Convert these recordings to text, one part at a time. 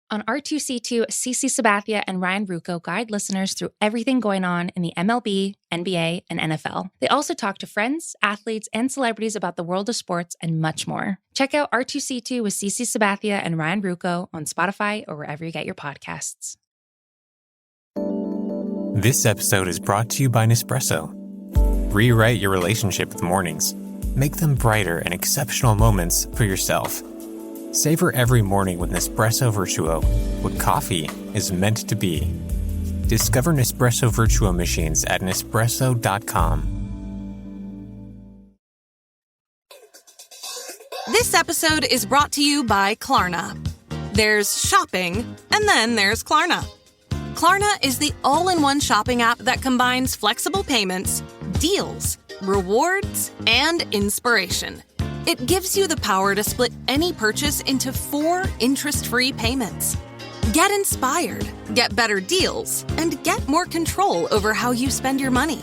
On R2C2, Cece Sabathia and Ryan Rucco guide listeners through everything going on in the MLB, NBA, and NFL. They also talk to friends, athletes, and celebrities about the world of sports and much more. Check out R2C2 with Cece Sabathia and Ryan Rucco on Spotify or wherever you get your podcasts. This episode is brought to you by Nespresso. Rewrite your relationship with mornings. Make them brighter and exceptional moments for yourself. Savor every morning with Nespresso Virtuo, what coffee is meant to be. Discover Nespresso Virtuo machines at Nespresso.com. This episode is brought to you by Klarna. There's shopping, and then there's Klarna. Klarna is the all-in-one shopping app that combines flexible payments, deals, rewards, and inspiration. It gives you the power to split any purchase into 4 interest-free payments. Get inspired, get better deals, and get more control over how you spend your money.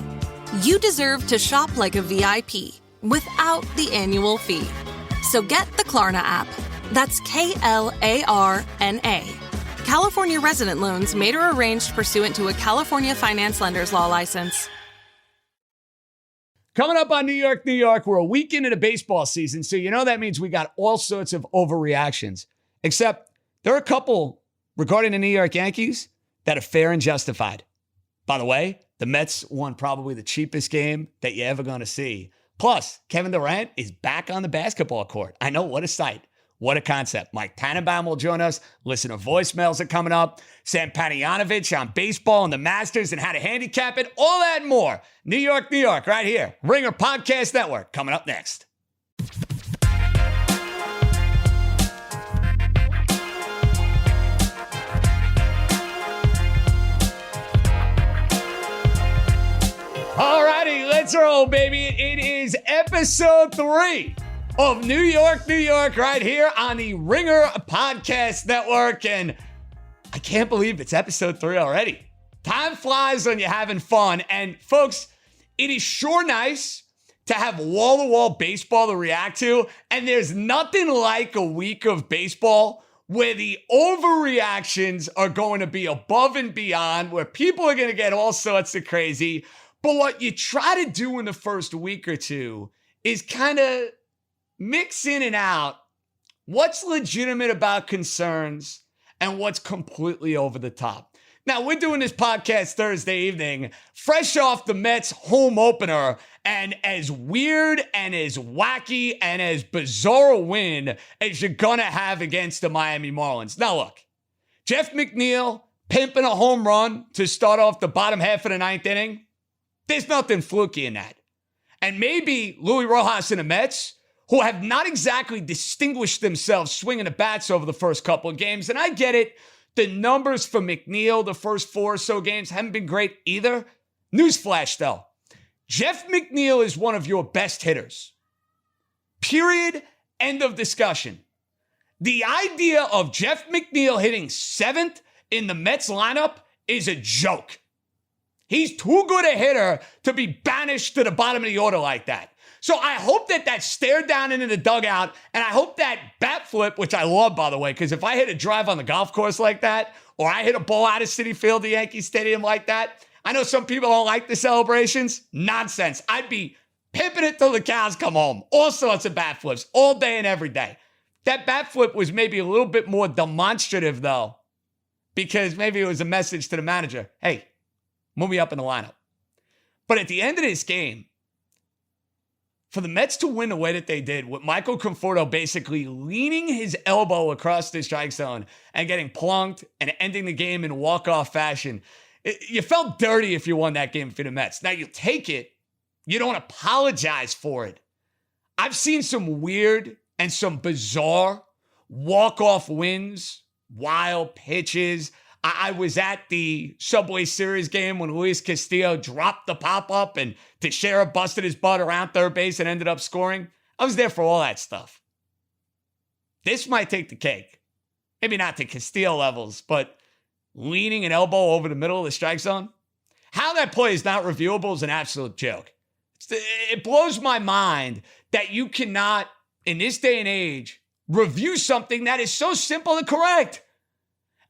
You deserve to shop like a VIP without the annual fee. So get the Klarna app. That's Klarna. California resident loans made or arranged pursuant to a California finance lender's law license. Coming up on New York, New York, we're a week into the baseball season, so you know that means we got all sorts of overreactions. Except there are a couple regarding the New York Yankees that are fair and justified. By the way, the Mets won probably the cheapest game that you're ever going to see. Plus, Kevin Durant is back on the basketball court. I know, what a sight. What a concept. Mike Tannenbaum will join us. Listener voicemails are coming up. Sam Panayonovich on baseball and the Masters and how to handicap it. All that and more. New York, New York, right here. Ringer Podcast Network coming up next. All righty, let's roll, baby. It is episode 3 of New York, New York, right here on the Ringer Podcast Network. And I can't believe it's episode 3 already. Time flies when you're having fun. And folks, it is sure nice to have wall-to-wall baseball to react to. And there's nothing like a week of baseball where the overreactions are going to be above and beyond, where people are going to get all sorts of crazy. But what you try to do in the first week or two is kind of mix in and out what's legitimate about concerns and what's completely over the top. Now, we're doing this podcast Thursday evening, fresh off the Mets home opener, and as weird and as wacky and as bizarre a win as you're going to have against the Miami Marlins. Now, look, Jeff McNeil pimping a home run to start off the bottom half of the 9th inning, there's nothing fluky in that. And maybe Luis Rojas and the Mets, who have not exactly distinguished themselves swinging the bats over the first couple of games. And I get it. The numbers for McNeil, the first 4 or so games, haven't been great either. Newsflash, though. Jeff McNeil is one of your best hitters. Period. End of discussion. The idea of Jeff McNeil hitting 7th in the Mets lineup is a joke. He's too good a hitter to be banished to the bottom of the order like that. So I hope that stare down into the dugout, and I hope that bat flip, which I love, by the way, because if I hit a drive on the golf course like that, or I hit a ball out of Citi Field, the Yankee Stadium like that, I know some people don't like the celebrations. Nonsense. I'd be pimping it till the cows come home. All sorts of bat flips, all day and every day. That bat flip was maybe a little bit more demonstrative, though, because maybe it was a message to the manager. Hey, move me up in the lineup. But at the end of this game, for the Mets to win the way that they did, with Michael Conforto basically leaning his elbow across the strike zone and getting plunked and ending the game in walk-off fashion, you felt dirty if you won that game for the Mets. Now, you take it. You don't apologize for it. I've seen some weird and some bizarre walk-off wins, wild pitches. I was at the Subway Series game when Luis Castillo dropped the pop-up and Teixeira busted his butt around third base and ended up scoring. I was there for all that stuff. This might take the cake. Maybe not to Castillo levels, but leaning an elbow over the middle of the strike zone. How that play is not reviewable is an absolute joke. It blows my mind that you cannot, in this day and age, review something that is so simple and correct.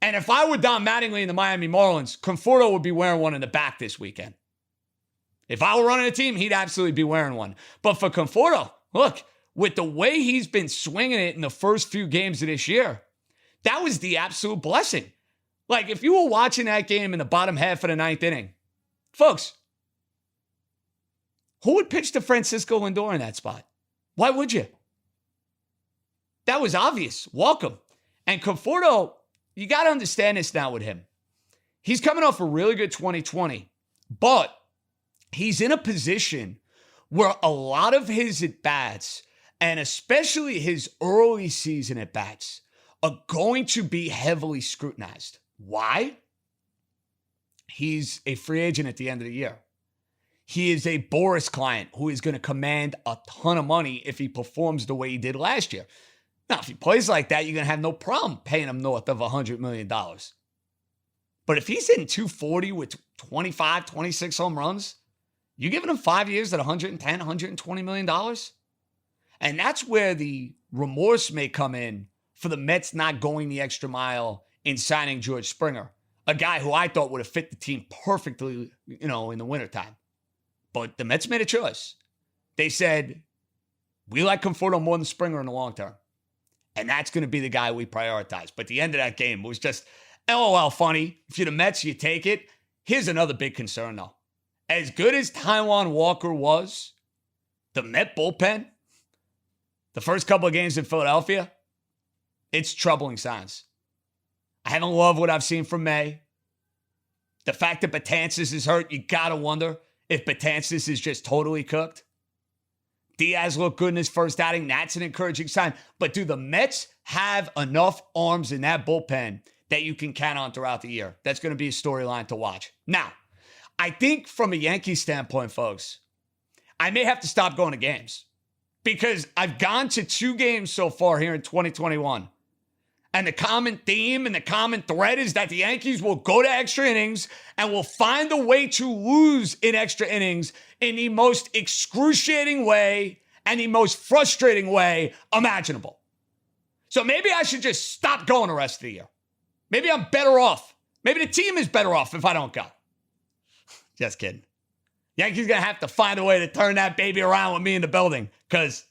And if I were Don Mattingly in the Miami Marlins, Conforto would be wearing one in the back this weekend. If I were running a team, he'd absolutely be wearing one. But for Conforto, look, with the way he's been swinging it in the first few games of this year, that was the absolute blessing. Like, if you were watching that game in the bottom half of the ninth inning, folks, who would pitch to Francisco Lindor in that spot? Why would you? That was obvious. Welcome. And Conforto, you got to understand this now with him. He's coming off a really good 2020, but he's in a position where a lot of his at-bats, and especially his early season at-bats, are going to be heavily scrutinized. Why? He's a free agent at the end of the year. He is a Boris client who is going to command a ton of money if he performs the way he did last year. Now, if he plays like that, you're going to have no problem paying him north of $100 million. But if he's hitting 240 with 25, 26 home runs, you're giving him 5 years at $110, $120 million? And that's where the remorse may come in for the Mets not going the extra mile in signing George Springer, a guy who I thought would have fit the team perfectly, in the wintertime. But the Mets made a choice. They said, we like Conforto more than Springer in the long term. And that's going to be the guy we prioritize. But the end of that game was just, LOL funny. If you're the Mets, you take it. Here's another big concern, though. As good as Taijuan Walker was, the Met bullpen, the first couple of games in Philadelphia, it's troubling signs. I haven't loved what I've seen from May. The fact that Betances is hurt, you got to wonder if Betances is just totally cooked. Diaz looked good in his first outing. That's an encouraging sign. But do the Mets have enough arms in that bullpen that you can count on throughout the year? That's going to be a storyline to watch. Now, I think from a Yankees standpoint, folks, I may have to stop going to games because I've gone to 2 games so far here in 2021. And the common theme and the common thread is that the Yankees will go to extra innings and will find a way to lose in extra innings in the most excruciating way and the most frustrating way imaginable. So maybe I should just stop going the rest of the year. Maybe I'm better off. Maybe the team is better off if I don't go. Just kidding. Yankees going to have to find a way to turn that baby around with me in the building because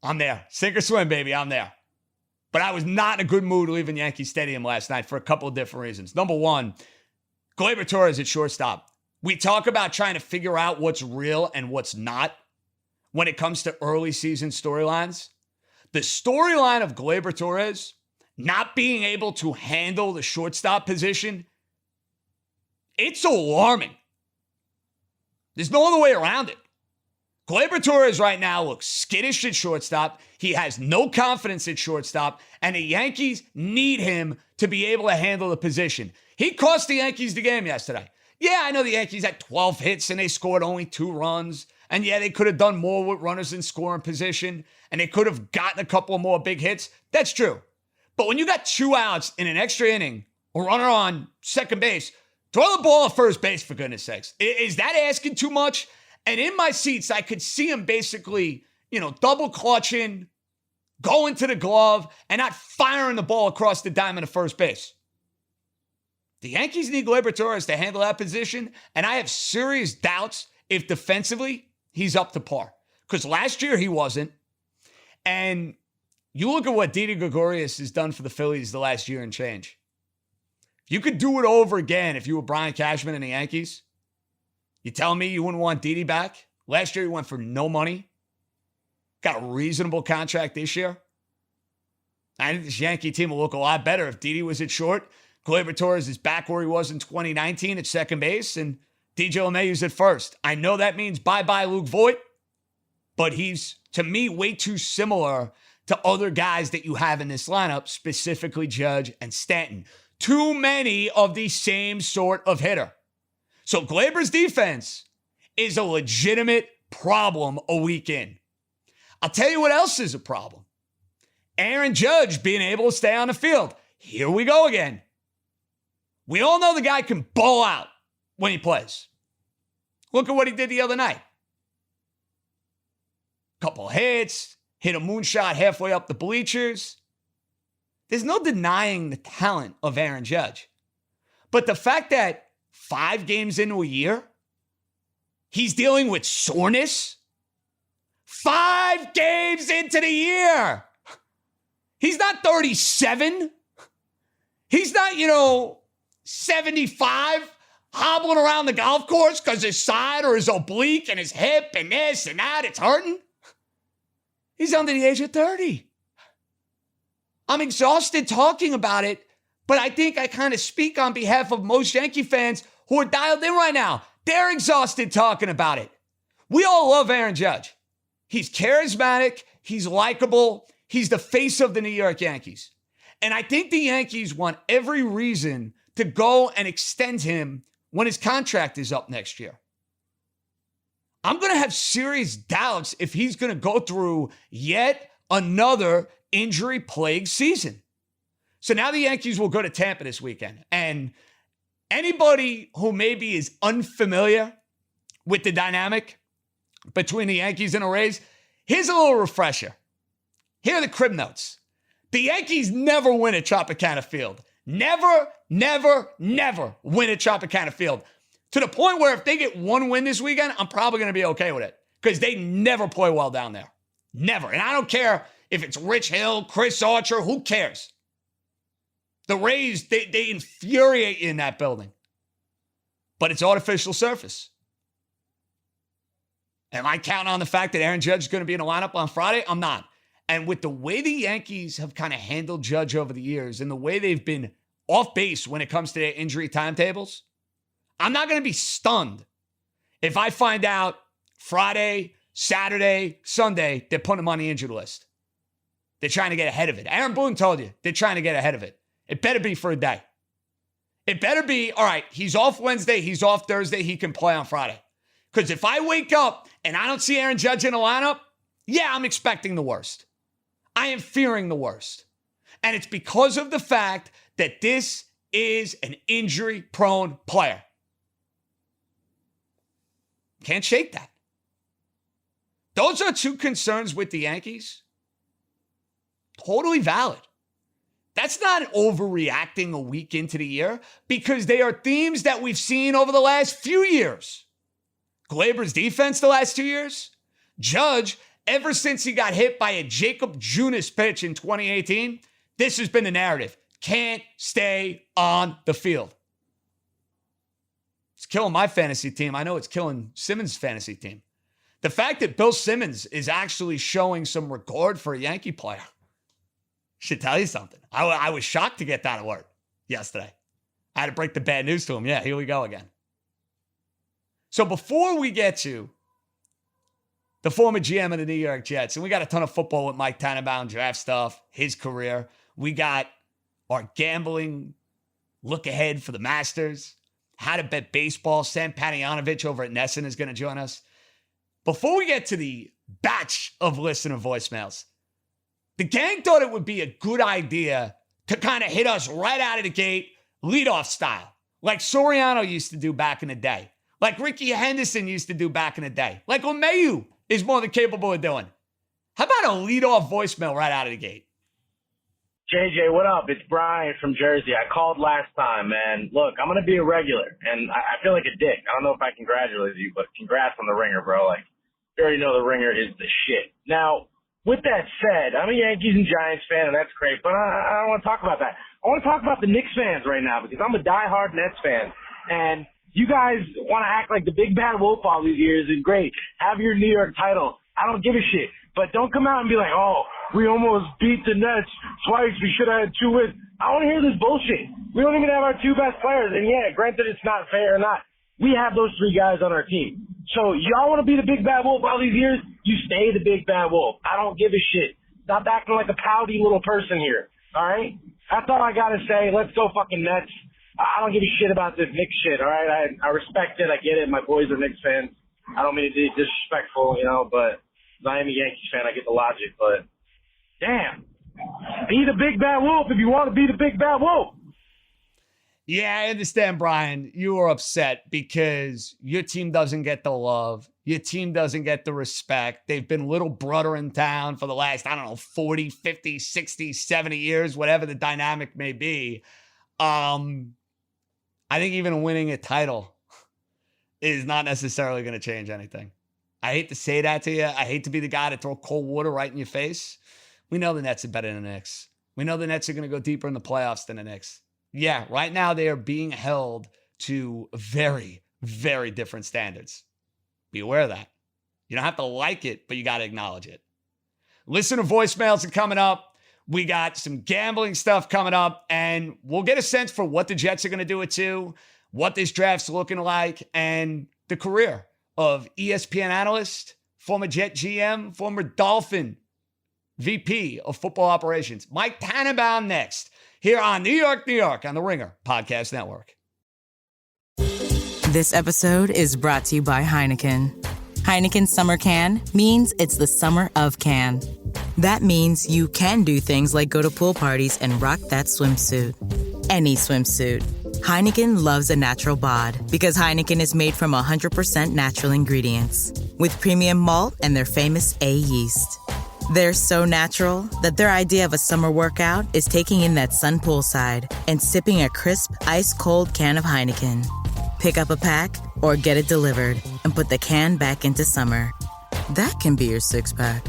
I'm there. Sink or swim, baby. I'm there. But I was not in a good mood leaving Yankee Stadium last night for a couple of different reasons. Number one, Gleyber Torres at shortstop. We talk about trying to figure out what's real and what's not when it comes to early season storylines. The storyline of Gleyber Torres not being able to handle the shortstop position, it's alarming. There's no other way around it. Gleyber Torres right now looks skittish at shortstop. He has no confidence at shortstop, and the Yankees need him to be able to handle the position. He cost the Yankees the game yesterday. Yeah, I know the Yankees had 12 hits and they scored only 2 runs. And yeah, they could have done more with runners in scoring position, and they could have gotten a couple more big hits. That's true. But when you got 2 outs in an extra inning, a runner on second base, throw the ball at first base, for goodness sakes. Is that asking too much? And in my seats, I could see him basically, double clutching, going to the glove, and not firing the ball across the diamond to first base. The Yankees need Gleyber Torres to handle that position, and I have serious doubts if defensively he's up to par. Because last year he wasn't. And you look at what Didi Gregorius has done for the Phillies the last year and change. If you could do it over again if you were Brian Cashman and the Yankees, you telling me you wouldn't want Didi back? Last year he went for no money. Got a reasonable contract this year. I think this Yankee team will look a lot better if Didi was at short. Gleyber Torres is back where he was in 2019 at second base, and DJ LeMahieu's at first. I know that means bye-bye Luke Voit, but he's, to me, way too similar to other guys that you have in this lineup, specifically Judge and Stanton. Too many of the same sort of hitter. So Gleyber's defense is a legitimate problem a week in. I'll tell you what else is a problem. Aaron Judge being able to stay on the field. Here we go again. We all know the guy can ball out when he plays. Look at what he did the other night. Couple hits, hit a moonshot halfway up the bleachers. there's no denying the talent of Aaron Judge. But the fact that 5 games into a year, he's dealing with soreness. 5 games into the year. He's not 37. He's not, 75, hobbling around the golf course because his side or his oblique and his hip and this and that, it's hurting. He's under the age of 30. I'm exhausted talking about it, but I think I kind of speak on behalf of most Yankee fans who are dialed in right now. They're exhausted talking about it. We all love Aaron Judge. He's charismatic. He's likable. He's the face of the New York Yankees. And I think the Yankees want every reason to go and extend him when his contract is up next year. I'm going to have serious doubts if he's going to go through yet another injury-plagued season. So now the Yankees will go to Tampa this weekend. And anybody who maybe is unfamiliar with the dynamic between the Yankees and the Rays, here's a little refresher. Here are the crib notes. The Yankees never win at Tropicana Field. Never, never, never win at Tropicana Field. To the point where if they get one win this weekend, I'm probably going to be okay with it. Because they never play well down there. Never. And I don't care if it's Rich Hill, Chris Archer, who cares? The Rays, they infuriate you in that building. But it's artificial surface. Am I counting on the fact that Aaron Judge is going to be in the lineup on Friday? I'm not. And with the way the Yankees have kind of handled Judge over the years and the way they've been off base when it comes to their injury timetables, I'm not going to be stunned if I find out Friday, Saturday, Sunday, they're putting him on the injured list. They're trying to get ahead of it. Aaron Boone told you they're trying to get ahead of it. It better be for a day. It better be, all right, he's off Wednesday, he's off Thursday, he can play on Friday. Because if I wake up and I don't see Aaron Judge in the lineup, yeah, I'm expecting the worst. I am fearing the worst. And it's because of the fact that this is an injury-prone player. Can't shake that. Those are 2 concerns with the Yankees. Totally valid. That's not overreacting a week into the year because they are themes that we've seen over the last few years. Glaber's defense the last 2 years. Judge, ever since he got hit by a Jacob Junis pitch in 2018, this has been the narrative. Can't stay on the field. It's killing my fantasy team. I know it's killing Simmons' fantasy team. The fact that Bill Simmons is actually showing some regard for a Yankee player should tell you something. I was shocked to get that alert yesterday. I had to break the bad news to him. Yeah, here we go again. So before we get to the former GM of the New York Jets, and we got a ton of football with Mike Tannenbaum, draft stuff, his career. We got our gambling look ahead for the Masters, how to bet baseball. Sam Panayonovich over at Nesson is going to join us. Before we get to the batch of listener voicemails, the gang thought it would be a good idea to kind of hit us right out of the gate, leadoff style, like Soriano used to do back in the day, like Ricky Henderson used to do back in the day, like LeMahieu is more than capable of doing. How about a leadoff voicemail right out of the gate? JJ, what up? It's Brian from Jersey. I called last time, man. Look, I'm going to be a regular, and I feel like a dick. I don't know if I congratulate you, but congrats on the ringer, bro. Like, you already know the ringer is the shit. Now, with that said, I'm a Yankees and Giants fan, and that's great, but I don't want to talk about that. I want to talk about the Knicks fans right now because I'm a diehard Nets fan, and you guys want to act like the big bad wolf all these years, and great, have your New York title. I don't give a shit, but don't come out and be like, oh, we almost beat the Nets twice. We should have had 2 wins. I want to hear this bullshit. We don't even have our 2 best players, and yeah, granted it's not fair or not. We have those 3 guys on our team. So y'all want to be the big bad wolf all these years? You stay the big bad wolf. I don't give a shit. Stop acting like a pouty little person here. All right? That's all I got to say. Let's go fucking Nets. I don't give a shit about this Knicks shit, all right? I respect it. I get it. My boys are Knicks fans. I don't mean to be disrespectful, but I am a Yankees fan. I get the logic. But, damn. Be the big bad wolf if you want to be the big bad wolf. Yeah, I understand, Brian. You are upset because your team doesn't get the love. your team doesn't get the respect. They've been little brother in town for the last, 40, 50, 60, 70 years, whatever the dynamic may be. I think even winning a title is not necessarily going to change anything. I hate to say that to you. I hate to be the guy to throw cold water right in your face. We know the Nets are better than the Knicks. We know the Nets are going to go deeper in the playoffs than the Knicks. Yeah, right now they are being held to very, very different standards. Be aware of that. You don't have to like it, but you got to acknowledge it. Listener voicemails are coming up. We got some gambling stuff coming up, and we'll get a sense for what the Jets are going to do at 2, what this draft's looking like, and the career of ESPN analyst, former Jet GM, former Dolphin VP of football operations, Mike Tannenbaum, next here on New York, New York on the Ringer Podcast Network. This episode is brought to you by Heineken. Heineken Summer Can means it's the summer of can. That means you can do things like go to pool parties and rock that swimsuit. Any swimsuit. Heineken loves a natural bod because Heineken is made from 100% natural ingredients with premium malt and their famous A yeast. They're so natural that their idea of a summer workout is taking in that sun poolside and sipping a crisp, ice-cold can of Heineken. Pick up a pack or get it delivered and put the can back into summer. That can be your six-pack.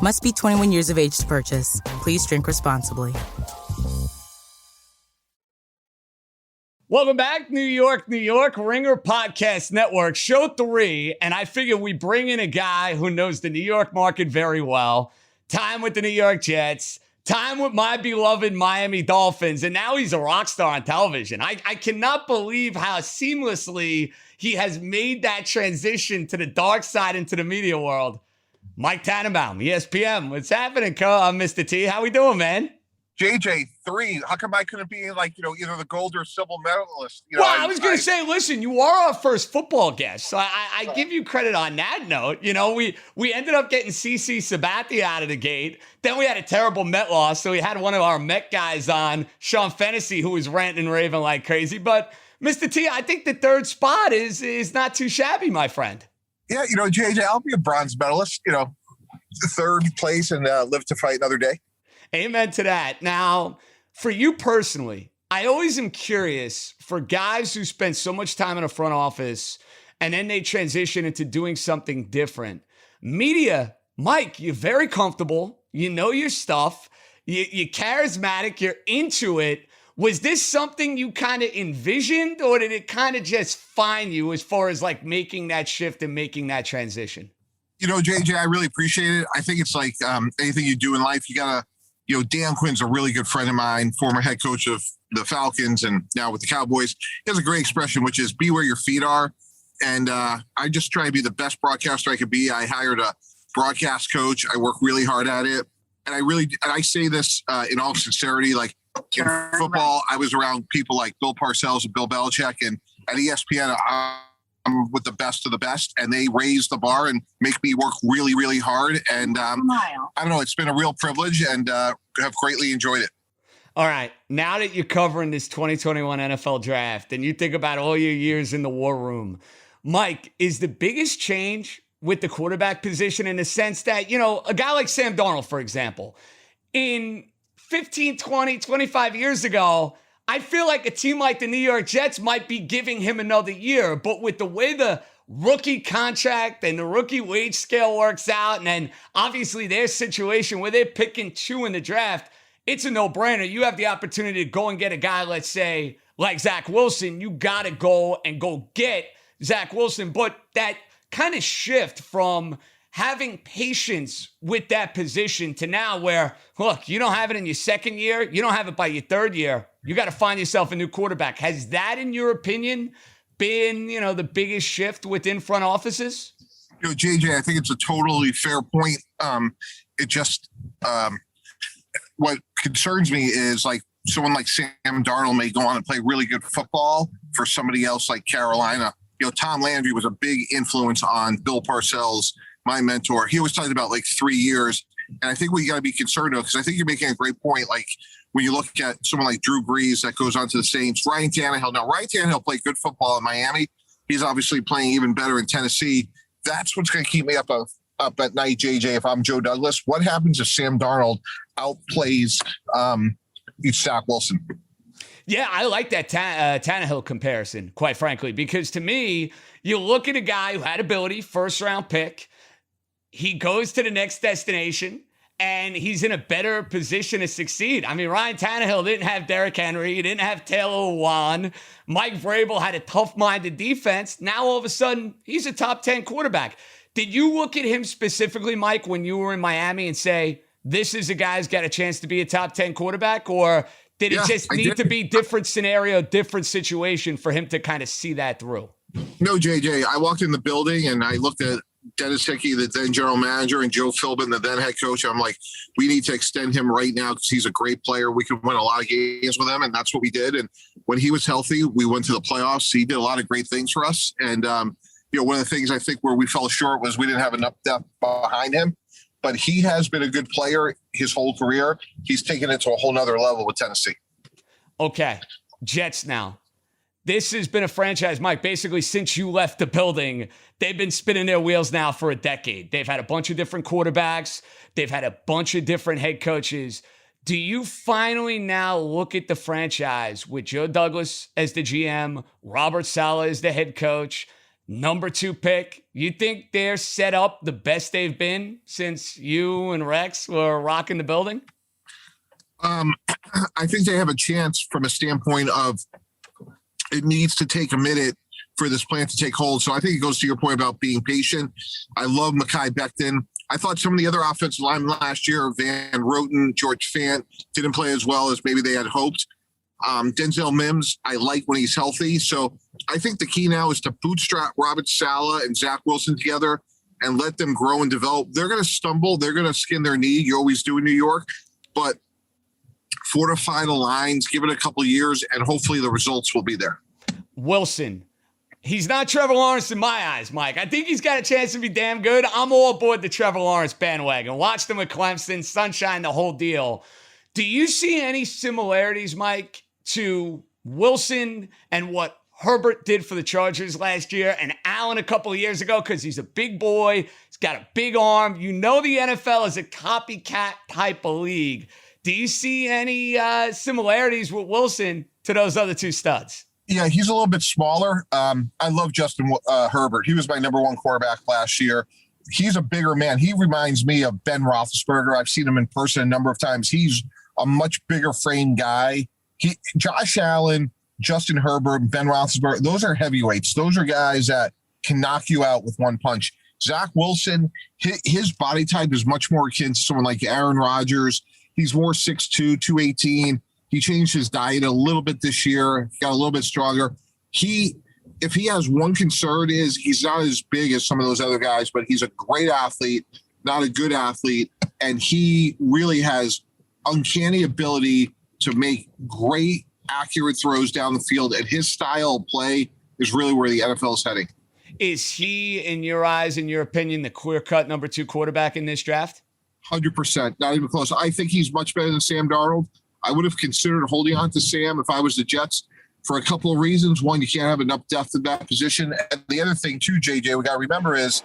Must be 21 years of age to purchase. Please drink responsibly. Welcome back, New York, New York, Ringer Podcast Network, Show 3. And I figure we bring in a guy who knows the New York market very well. Time with the New York Jets, time with my beloved Miami Dolphins, and now he's a rock star on television. I cannot believe how seamlessly he has made that transition to the dark side into the media world. Mike Tannenbaum, ESPN. What's happening, Mr. T? How we doing, man? JJ, 3. How come I couldn't be either the gold or silver medalist? I was going to say, listen, you are our first football guest, so I give you credit on that note. We ended up getting CC Sabathia out of the gate. Then we had a terrible Met loss, so we had one of our Met guys on, Sean Fennessy, who was ranting and raving like crazy. But Mr. T, I think the third spot is not too shabby, my friend. Yeah, JJ, I'll be a bronze medalist. Third place and live to fight another day. Amen to that. Now, for you personally, I always am curious for guys who spend so much time in a front office and then they transition into doing something different. Media, Mike, you're very comfortable. You know your stuff. You're charismatic. You're into it. Was this something you kind of envisioned, or did it kind of just find you as far as like making that shift and making that transition? JJ, I really appreciate it. I think it's like anything you do in life, you got to, Dan Quinn's a really good friend of mine, former head coach of the Falcons and now with the Cowboys. He has a great expression, which is be where your feet are. And I just try to be the best broadcaster I could be. I hired a broadcast coach. I work really hard at it. And I say this in all sincerity, like in football, I was around people like Bill Parcells and Bill Belichick, and at ESPN, I'm with the best of the best, and they raise the bar and make me work really, really hard. And I don't know, it's been a real privilege, and have greatly enjoyed it. All right, now that you're covering this 2021 NFL draft and you think about all your years in the war room, Mike, is the biggest change with the quarterback position in the sense that, a guy like Sam Darnold, for example, in 15, 20, 25 years ago, I feel like a team like the New York Jets might be giving him another year. But with the way the rookie contract and the rookie wage scale works out, and then obviously their situation where they're picking 2 in the draft, it's a no-brainer. You have the opportunity to go and get a guy, let's say, like Zach Wilson. You got to go get Zach Wilson. But that kind of shift from having patience with that position to now where, look, you don't have it in your second year, you don't have it by your third year, you got to find yourself a new quarterback. Has that, in your opinion, been, the biggest shift within front offices? JJ, I think it's a totally fair point. It just, what concerns me is like someone like Sam Darnold may go on and play really good football for somebody else like Carolina. Tom Landry was a big influence on Bill Parcells, my mentor. He was talking about like 3 years. And I think what you got to be concerned of, because I think you're making a great point. Like when you look at someone like Drew Brees that goes on to the Saints, Ryan Tannehill. Now, Ryan Tannehill played good football in Miami. He's obviously playing even better in Tennessee. that's what's going to keep me up at night, JJ. If I'm Joe Douglas, what happens if Sam Darnold outplays Zach Wilson? Yeah, I like that Tannehill comparison, quite frankly, because to me, you look at a guy who had ability, first-round pick. He goes to the next destination, and he's in a better position to succeed. I mean, Ryan Tannehill didn't have Derrick Henry. He didn't have Taylor Lewan. Mike Vrabel had a tough-minded defense. Now, all of a sudden, he's a top 10 quarterback. Did you look at him specifically, Mike, when you were in Miami and say, this is a guy who's got a chance to be a top 10 quarterback? Or did it just need to be different scenario, different situation for him to kind of see that through? No, JJ. I walked in the building and I looked at Dennis Hickey, the then general manager, and Joe Philbin, the then head coach. I'm like, we need to extend him right now because he's a great player. We could win a lot of games with him, and that's what we did. And when he was healthy, we went to the playoffs. He did a lot of great things for us. And, one of the things I think where we fell short was we didn't have enough depth behind him. But he has been a good player his whole career. He's taken it to a whole nother level with Tennessee. Okay, Jets now. This has been a franchise, Mike, basically since you left the building. They've been spinning their wheels now for a decade. They've had a bunch of different quarterbacks. They've had a bunch of different head coaches. Do you finally now look at the franchise with Joe Douglas as the GM, Robert Saleh as the head coach, number 2 pick? You think they're set up the best they've been since you and Rex were rocking the building? I think they have a chance from a standpoint of it needs to take a minute for this plan to take hold. So I think it goes to your point about being patient. I love Mekhi Becton. I thought some of the other offensive linemen last year, Van Roten, George Fant, didn't play as well as maybe they had hoped. Denzel Mims, I like when he's healthy. So I think the key now is to bootstrap Robert Saleh and Zach Wilson together and let them grow and develop. They're going to stumble. They're going to skin their knee. You always do in New York. But fortify the lines, give it a couple of years, and hopefully the results will be there. Wilson. He's not Trevor Lawrence in my eyes, Mike. I think he's got a chance to be damn good. I'm all aboard the Trevor Lawrence bandwagon. Watched him with Clemson, Sunshine, the whole deal. Do you see any similarities, Mike, to Wilson and what Herbert did for the Chargers last year and Allen a couple of years ago? Because he's a big boy. He's got a big arm. You know the NFL is a copycat type of league. Do you see any similarities with Wilson to those other two studs? Yeah, he's a little bit smaller. I love Justin Herbert. He was my number 1 quarterback last year. He's a bigger man. He reminds me of Ben Roethlisberger. I've seen him in person a number of times. He's a much bigger frame guy. Josh Allen, Justin Herbert, Ben Roethlisberger, those are heavyweights. Those are guys that can knock you out with one punch. Zach Wilson, his body type is much more akin to someone like Aaron Rodgers. He's more 6'2", 218. He changed his diet a little bit this year, got a little bit stronger. If he has one concern is he's not as big as some of those other guys, but he's a great athlete, not a good athlete. And he really has uncanny ability to make great, accurate throws down the field. And his style of play is really where the NFL is heading. Is he, in your eyes, in your opinion, the clear-cut number 2 quarterback in this draft? 100%, not even close. I think he's much better than Sam Darnold. I would have considered holding on to Sam if I was the Jets for a couple of reasons. One, you can't have enough depth in that position. And the other thing too, JJ, we got to remember is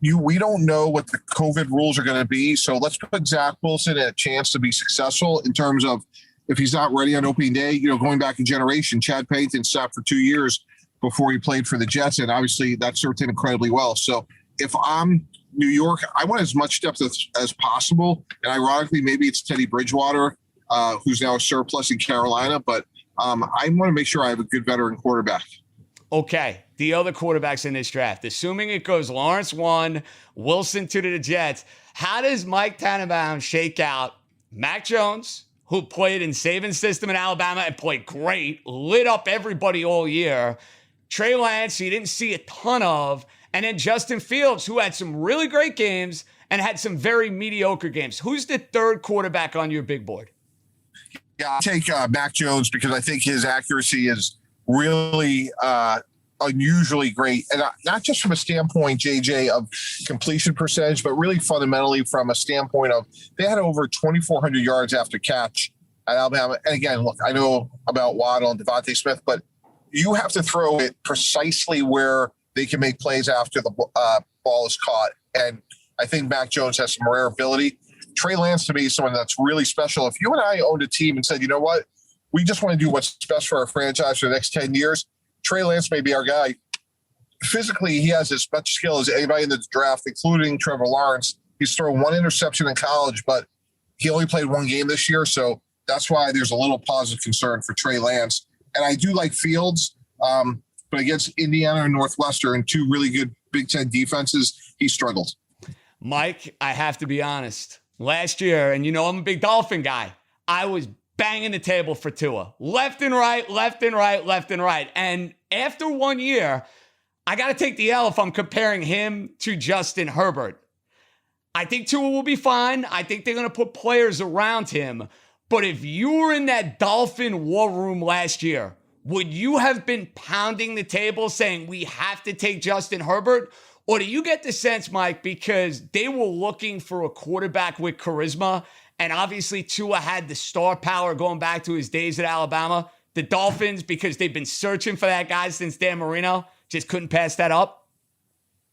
we don't know what the COVID rules are going to be. So let's put Zach Wilson at a chance to be successful in terms of if he's not ready on opening day, going back a generation, Chad Pennington sat for 2 years before he played for the Jets. And obviously that served him incredibly well. So if I'm New York, I want as much depth as possible. And ironically, maybe it's Teddy Bridgewater, who's now a surplus in Carolina. But I want to make sure I have a good veteran quarterback. Okay, the other quarterbacks in this draft, assuming it goes Lawrence 1, Wilson 2 to the Jets, how does Mike Tannenbaum shake out Mac Jones, who played in Saban's system in Alabama and played great, lit up everybody all year, Trey Lance, you didn't see a ton of, and then Justin Fields, who had some really great games and had some very mediocre games. Who's the third quarterback on your big board? Yeah, I'll take Mac Jones because I think his accuracy is really unusually great. And not just from a standpoint, JJ, of completion percentage, but really fundamentally from a standpoint of they had over 2,400 yards after catch at Alabama. And again, look, I know about Waddle and Devontae Smith, but you have to throw it precisely where they can make plays after the ball is caught. And I think Mac Jones has some rare ability. Trey Lance, to me, is someone that's really special. If you and I owned a team and said, you know what, we just want to do what's best for our franchise for the next 10 years, Trey Lance may be our guy. Physically, he has as much skill as anybody in the draft, including Trevor Lawrence. He's thrown one interception in college, but he only played one game this year. So that's why there's a little positive concern for Trey Lance. And I do like Fields, but against Indiana and Northwestern, two really good Big Ten defenses, he struggled. Mike, I have to be honest. Last year, and you know I'm a big Dolphin guy, I was banging the table for Tua. Left and right, left and right, left and right. And after 1 year, I got to take the L if I'm comparing him to Justin Herbert. I think Tua will be fine. I think they're going to put players around him. But if you were in that Dolphin war room last year, would you have been pounding the table saying we have to take Justin Herbert? Or do you get the sense, Mike, because they were looking for a quarterback with charisma, and obviously Tua had the star power going back to his days at Alabama, the Dolphins, because they've been searching for that guy since Dan Marino, just couldn't pass that up?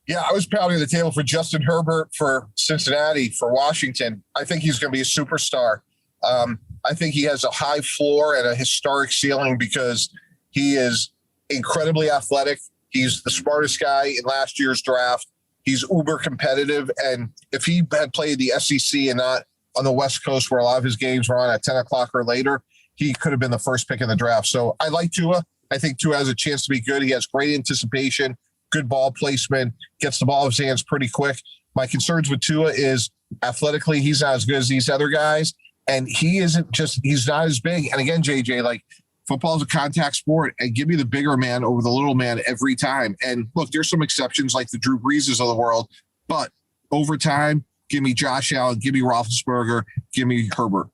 Yeah, I was pounding the table for Justin Herbert, for Cincinnati, for Washington. I think he's going to be a superstar. I think he has a high floor and a historic ceiling because he is incredibly athletic. He's the smartest guy in last year's draft. He's uber competitive. And if he had played the SEC and not on the West Coast where a lot of his games were on at 10 o'clock or later, he could have been the first pick in the draft. So I like Tua. I think Tua has a chance to be good. He has great anticipation, good ball placement, gets the ball in his hands pretty quick. My concerns with Tua is athletically, he's not as good as these other guys. And he's not as big. And again, JJ, like, football is a contact sport, and give me the bigger man over the little man every time. And look, there's some exceptions like the Drew Breeses of the world, but over time, give me Josh Allen, give me Roethlisberger, give me Herbert.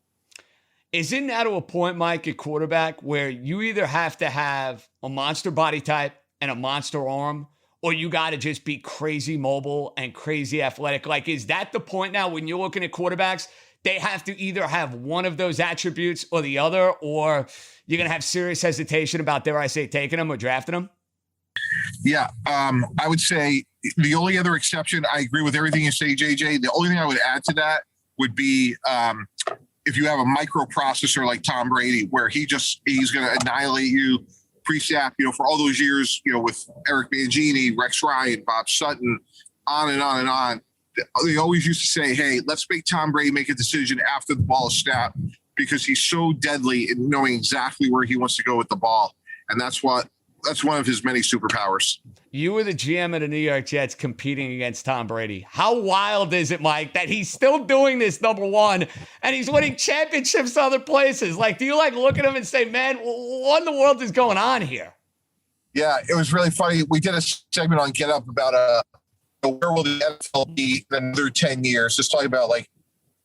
Isn't that to a point, Mike, at quarterback, where you either have to have a monster body type and a monster arm, or you got to just be crazy mobile and crazy athletic? Like, is that the point now when you're looking at quarterbacks? They have to either have one of those attributes or the other, or you're going to have serious hesitation about, dare I say, taking them or drafting them? Yeah, I would say the only other exception, I agree with everything you say, JJ. The only thing I would add to that would be if you have a microprocessor like Tom Brady, where he's going to annihilate you pre-snap, for all those years, with Eric Mangini, Rex Ryan, Bob Sutton, on and on and on. They always used to say, hey, let's make Tom Brady make a decision after the ball is snapped because he's so deadly in knowing exactly where he wants to go with the ball. And that's one of his many superpowers. You were the GM of the New York Jets competing against Tom Brady. How wild is it, Mike, that he's still doing this, number one, and he's winning championships other places? Like, do you look at him and say, man, what in the world is going on here? Yeah, it was really funny. We did a segment on Get Up about where will the NFL be in another 10 years? Just talking about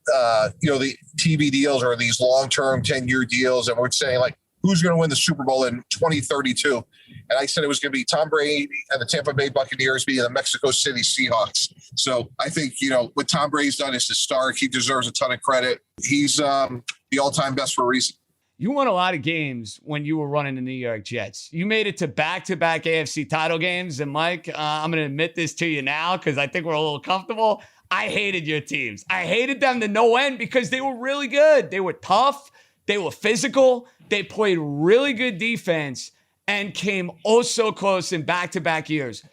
the TV deals or these long-term 10-year deals. And we're saying who's going to win the Super Bowl in 2032? And I said it was going to be Tom Brady and the Tampa Bay Buccaneers being the Mexico City Seahawks. So I think, what Tom Brady's done is historic. He deserves a ton of credit. He's the all-time best for a reason. You won a lot of games when you were running the New York Jets. You made it to back-to-back AFC title games. And, Mike, I'm going to admit this to you now because I think we're a little comfortable. I hated your teams. I hated them to no end because they were really good. They were tough. They were physical. They played really good defense and came oh so close in back-to-back years.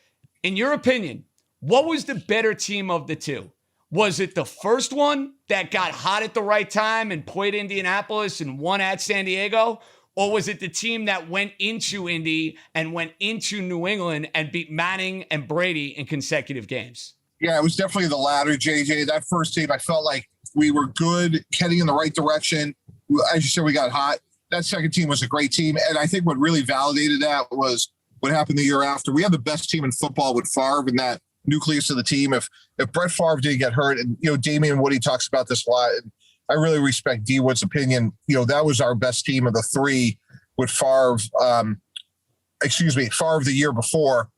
In your opinion, what was the better team of the two? Was it the first one that got hot at the right time and played Indianapolis and won at San Diego? Or was it the team that went into Indy and went into New England and beat Manning and Brady in consecutive games? Yeah, it was definitely the latter, JJ. That first team, I felt like we were good, heading in the right direction. As you said, we got hot. That second team was a great team. And I think what really validated that was what happened the year after. We had the best team in football with Favre and that nucleus of the team. If Brett Favre didn't get hurt, and Damian Woody talks about this a lot, and I really respect D Wood's opinion. That was our best team of the three with Favre. Favre the year before.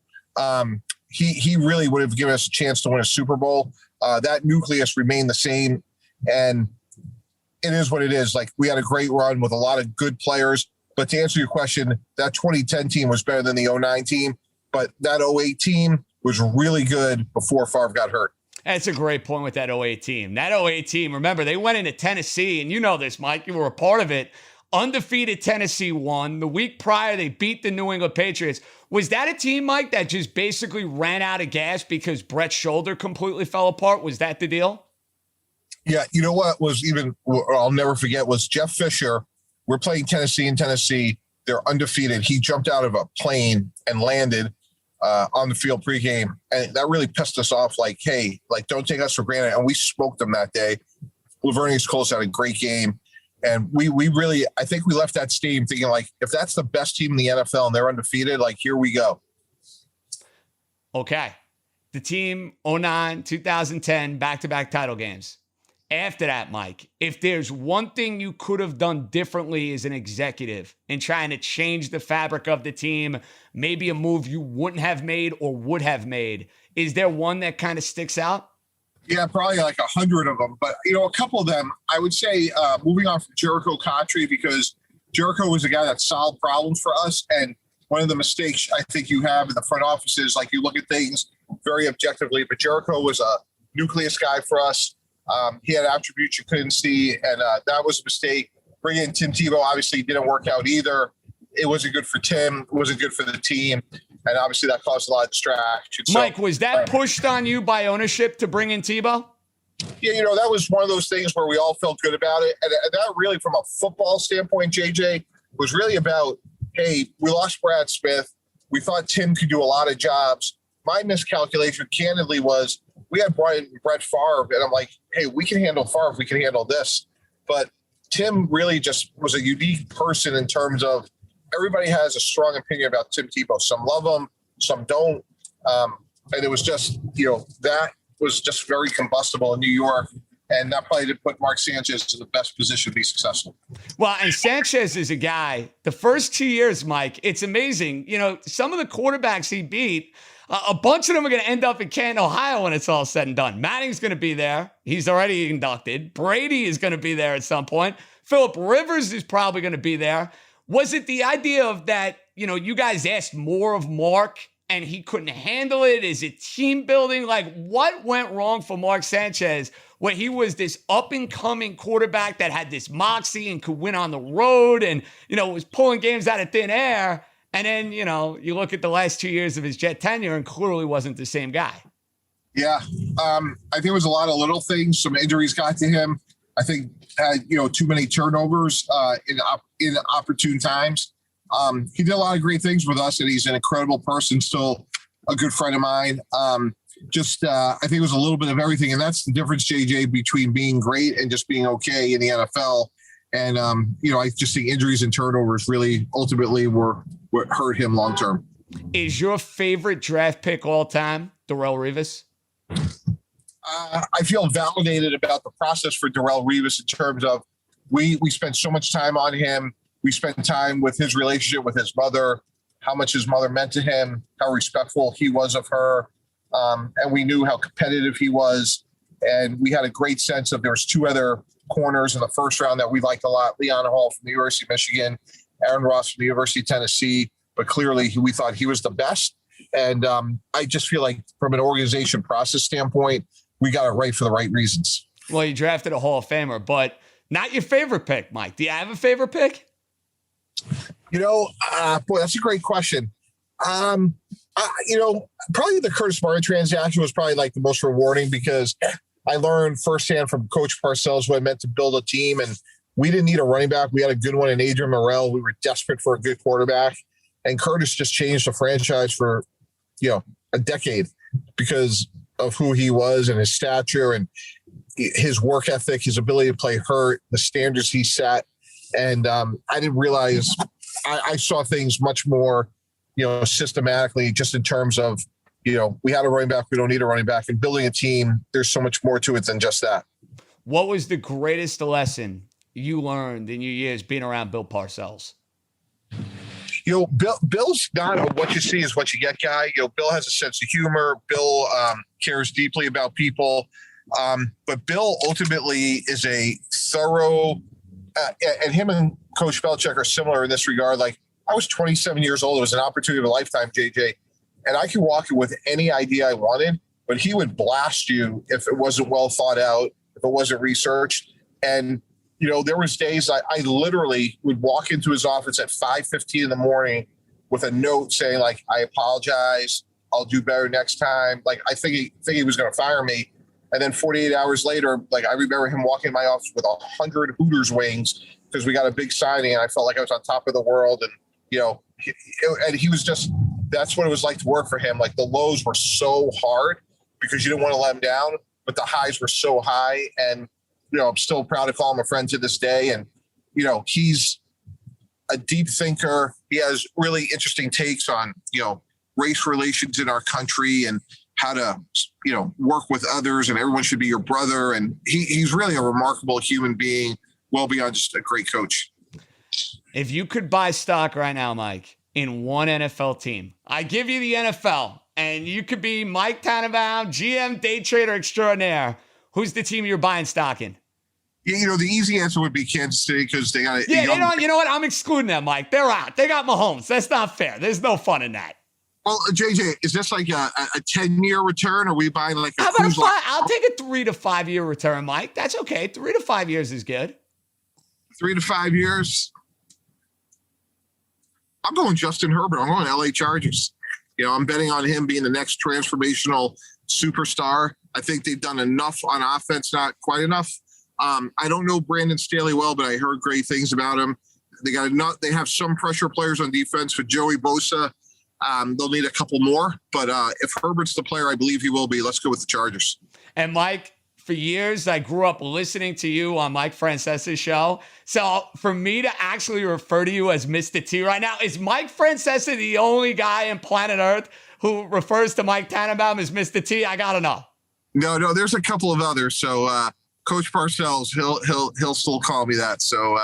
He really would have given us a chance to win a Super Bowl. That nucleus remained the same, and it is what it is. We had a great run with a lot of good players. But to answer your question, that 2010 team was better than the 09 team. But that 08 team was really good before Favre got hurt. That's a great point with that 08 team. That 08 team, remember, they went into Tennessee, and you know this, Mike. You were a part of it. Undefeated Tennessee won. The week prior, they beat the New England Patriots. Was that a team, Mike, that just basically ran out of gas because Brett's shoulder completely fell apart? Was that the deal? Yeah, you know what was even, I'll never forget, was Jeff Fisher. We're playing Tennessee in Tennessee. They're undefeated. He jumped out of a plane and landed on the field pregame. And that really pissed us off. Like, hey, like, don't take us for granted. And we smoked them that day. Lavernius Coles had a great game. And we really, I think we left that stadium thinking, like, if that's the best team in the NFL and they're undefeated, like, here we go. Okay. The team, 09, 2010, back-to-back title games. After that, Mike, if there's one thing you could have done differently as an executive in trying to change the fabric of the team, maybe a move you wouldn't have made or would have made, is there one that kind of sticks out? Yeah, probably like 100 of them. But, you know, a couple of them, I would say moving on from Jericho Contry, because Jericho was a guy that solved problems for us. And one of the mistakes I think you have in the front office is, like, you look at things very objectively, but Jericho was a nucleus guy for us. He had attributes you couldn't see, and that was a mistake. Bringing in Tim Tebow obviously didn't work out either. It wasn't good for Tim. It wasn't good for the team. And obviously that caused a lot of distraction. Mike, was that pushed on you by ownership to bring in Tebow? Yeah, you know, that was one of those things where we all felt good about it. And that really, from a football standpoint, JJ, was really about, hey, we lost Brad Smith. We thought Tim could do a lot of jobs. My miscalculation, candidly, was we had Brett Favre, and I'm like, hey, we can handle Favre. We can handle this. But Tim really just was a unique person in terms of everybody has a strong opinion about Tim Tebow. Some love him, some don't. And it was just, you know, that was just very combustible in New York. And that probably did put Mark Sanchez in the best position to be successful. Well, and Sanchez is a guy, the first 2 years, Mike, it's amazing. You know, some of the quarterbacks he beat, a bunch of them are going to end up in Canton, Ohio when it's all said and done. Manning's going to be there. He's already inducted. Brady is going to be there at some point. Phillip Rivers is probably going to be there. Was it the idea of that, you know, you guys asked more of Mark and he couldn't handle it? Is it team building? Like, what went wrong for Mark Sanchez when he was this up-and-coming quarterback that had this moxie and could win on the road and, you know, was pulling games out of thin air? And then, you know, you look at the last 2 years of his Jet tenure and clearly wasn't the same guy. Yeah. I think it was a lot of little things. Some injuries got to him. I think had, you know, too many turnovers in opportune times. He did a lot of great things with us, and he's an incredible person, still a good friend of mine. I think it was a little bit of everything. And that's the difference, JJ, between being great and just being okay in the NFL. And, you know, I just think injuries and turnovers really ultimately were what hurt him long term. Is your favorite draft pick all time Darrelle Revis? I feel validated about the process for Darrelle Revis in terms of we spent so much time on him. We spent time with his relationship with his mother, how much his mother meant to him, how respectful he was of her. And we knew how competitive he was. And we had a great sense of, there was two other corners in the first round that we liked a lot. Leon Hall from the University of Michigan, Aaron Ross from the University of Tennessee. But clearly we thought he was the best. And I just feel like from an organization process standpoint, we got it right for the right reasons. Well, you drafted a Hall of Famer, but not your favorite pick, Mike. Do you have a favorite pick? You know, boy, that's a great question. You know, probably the Curtis Martin transaction was probably like the most rewarding, because I learned firsthand from Coach Parcells what it meant to build a team. And we didn't need a running back. We had a good one in Adrian Morrell. We were desperate for a good quarterback. And Curtis just changed the franchise for, you know, a decade because of who he was and his stature and his work ethic, his ability to play hurt, the standards he set. And I didn't realize I saw things much more, you know, systematically, just in terms of, you know, we had a running back, we don't need a running back, and building a team, there's so much more to it than just that. What was the greatest lesson you learned in your years being around Bill Parcells? You know, Bill's not a what you see is what you get guy. You know, Bill has a sense of humor. Bill cares deeply about people. But Bill ultimately is a thorough, and him and Coach Belichick are similar in this regard. Like, I was 27 years old. It was an opportunity of a lifetime, JJ. and I could walk in with any idea I wanted, but he would blast you if it wasn't well thought out, if it wasn't researched. And, there was days I literally would walk into his office at 5:15 in the morning with a note saying, like, I apologize, I'll do better next time. Like, I think he was going to fire me. And then 48 hours later, like, I remember him walking in my office with 100 Hooters wings because we got a big signing and I felt like I was on top of the world. And, he was just, that's what it was like to work for him. Like, the lows were so hard because you didn't want to let him down, but the highs were so high. And, I'm still proud to call him a friend to this day. And, he's a deep thinker. He has really interesting takes on, race relations in our country and how to, work with others, and everyone should be your brother. And he's really a remarkable human being, well beyond just a great coach. If you could buy stock right now, Mike, in one NFL team, I give you the NFL, and you could be Mike Tannenbaum, GM, day trader extraordinaire. Who's the team you're buying stock in? Yeah, the easy answer would be Kansas City because they got you know what? I'm excluding them, Mike. They're out. They got Mahomes. That's not fair. There's no fun in that. Well, JJ, is this like a 10-year return? Or are we buying like a How about I'll take a 3 to 5 year return, Mike. That's okay. 3 to 5 years is good. 3 to 5 years? I'm going Justin Herbert. I'm going LA Chargers. I'm betting on him being the next transformational superstar. I think they've done enough on offense, not quite enough. I don't know Brandon Staley well, but I heard great things about him. They have some pressure players on defense with Joey Bosa. They'll need a couple more, but if Herbert's the player I believe he will be, let's go with the Chargers. And Mike, for years, I grew up listening to you on Mike Francesa's show. So for me to actually refer to you as Mr. T right now, is Mike Francesa the only guy on planet Earth who refers to Mike Tannenbaum as Mr. T? I got to know. No, there's a couple of others. So Coach Parcells, he'll still call me that. So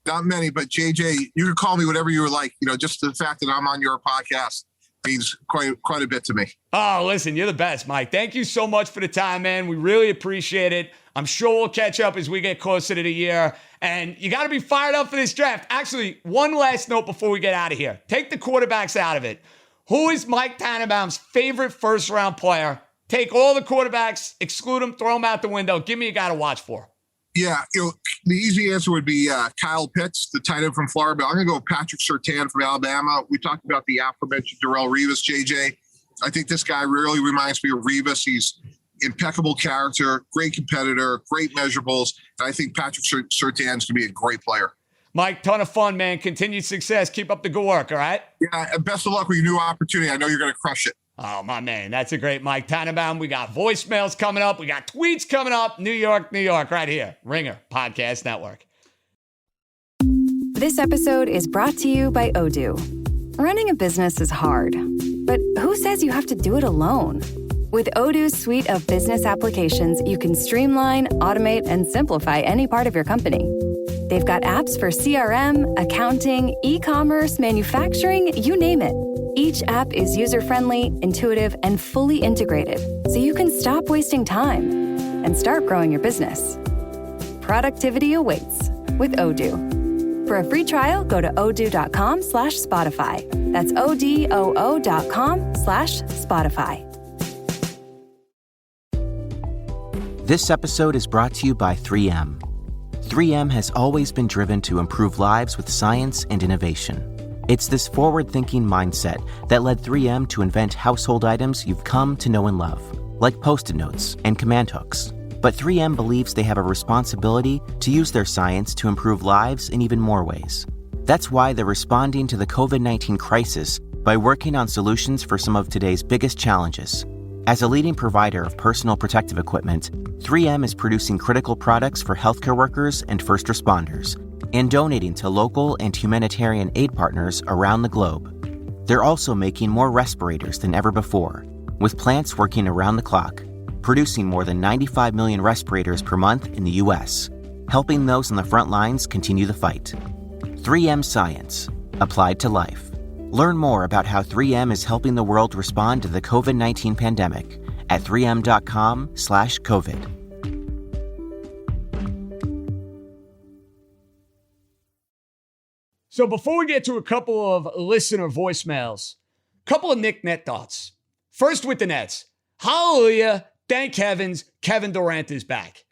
not many, but JJ, you can call me whatever you would like. Just the fact that I'm on your podcast means quite a bit to me. Oh, listen, you're the best, Mike. Thank you so much for the time, man. We really appreciate it. I'm sure we'll catch up as we get closer to the year. And you got to be fired up for this draft. Actually, one last note before we get out of here. Take the quarterbacks out of it. Who is Mike Tannenbaum's favorite first-round player? Take all the quarterbacks, exclude them, throw them out the window. Give me a guy to watch for. Yeah, the easy answer would be Kyle Pitts, the tight end from Florida. But I'm going to go with Patrick Surtain from Alabama. We talked about the aforementioned Darrelle Revis, JJ. I think this guy really reminds me of Revis. He's impeccable character, great competitor, great measurables. And I think Patrick Surtain's going to be a great player. Mike, ton of fun, man. Continued success. Keep up the good work, all right? Yeah, and best of luck with your new opportunity. I know you're going to crush it. Oh, my man. That's a great Mike Tannenbaum. We got voicemails coming up. We got tweets coming up. New York, right here. Ringer Podcast Network. This episode is brought to you by Odoo. Running a business is hard, but who says you have to do it alone? With Odoo's suite of business applications, you can streamline, automate, and simplify any part of your company. They've got apps for CRM, accounting, e-commerce, manufacturing, you name it. Each app is user-friendly, intuitive, and fully integrated, so you can stop wasting time and start growing your business. Productivity awaits with Odoo. For a free trial, go to odoo.com/Spotify. That's odoo.com/Spotify. This episode is brought to you by 3M. 3M has always been driven to improve lives with science and innovation. It's this forward-thinking mindset that led 3M to invent household items you've come to know and love, like Post-it notes and command hooks. But 3M believes they have a responsibility to use their science to improve lives in even more ways. That's why they're responding to the COVID-19 crisis by working on solutions for some of today's biggest challenges. As a leading provider of personal protective equipment, 3M is producing critical products for healthcare workers and first responders, and donating to local and humanitarian aid partners around the globe. They're also making more respirators than ever before, with plants working around the clock, producing more than 95 million respirators per month in the U.S., helping those on the front lines continue the fight. 3M Science, applied to life. Learn more about how 3M is helping the world respond to the COVID-19 pandemic at 3m.com/COVID. So before we get to a couple of listener voicemails, Couple of Nick Net thoughts. First with the Nets. Hallelujah. Thank heavens. Kevin Durant is back.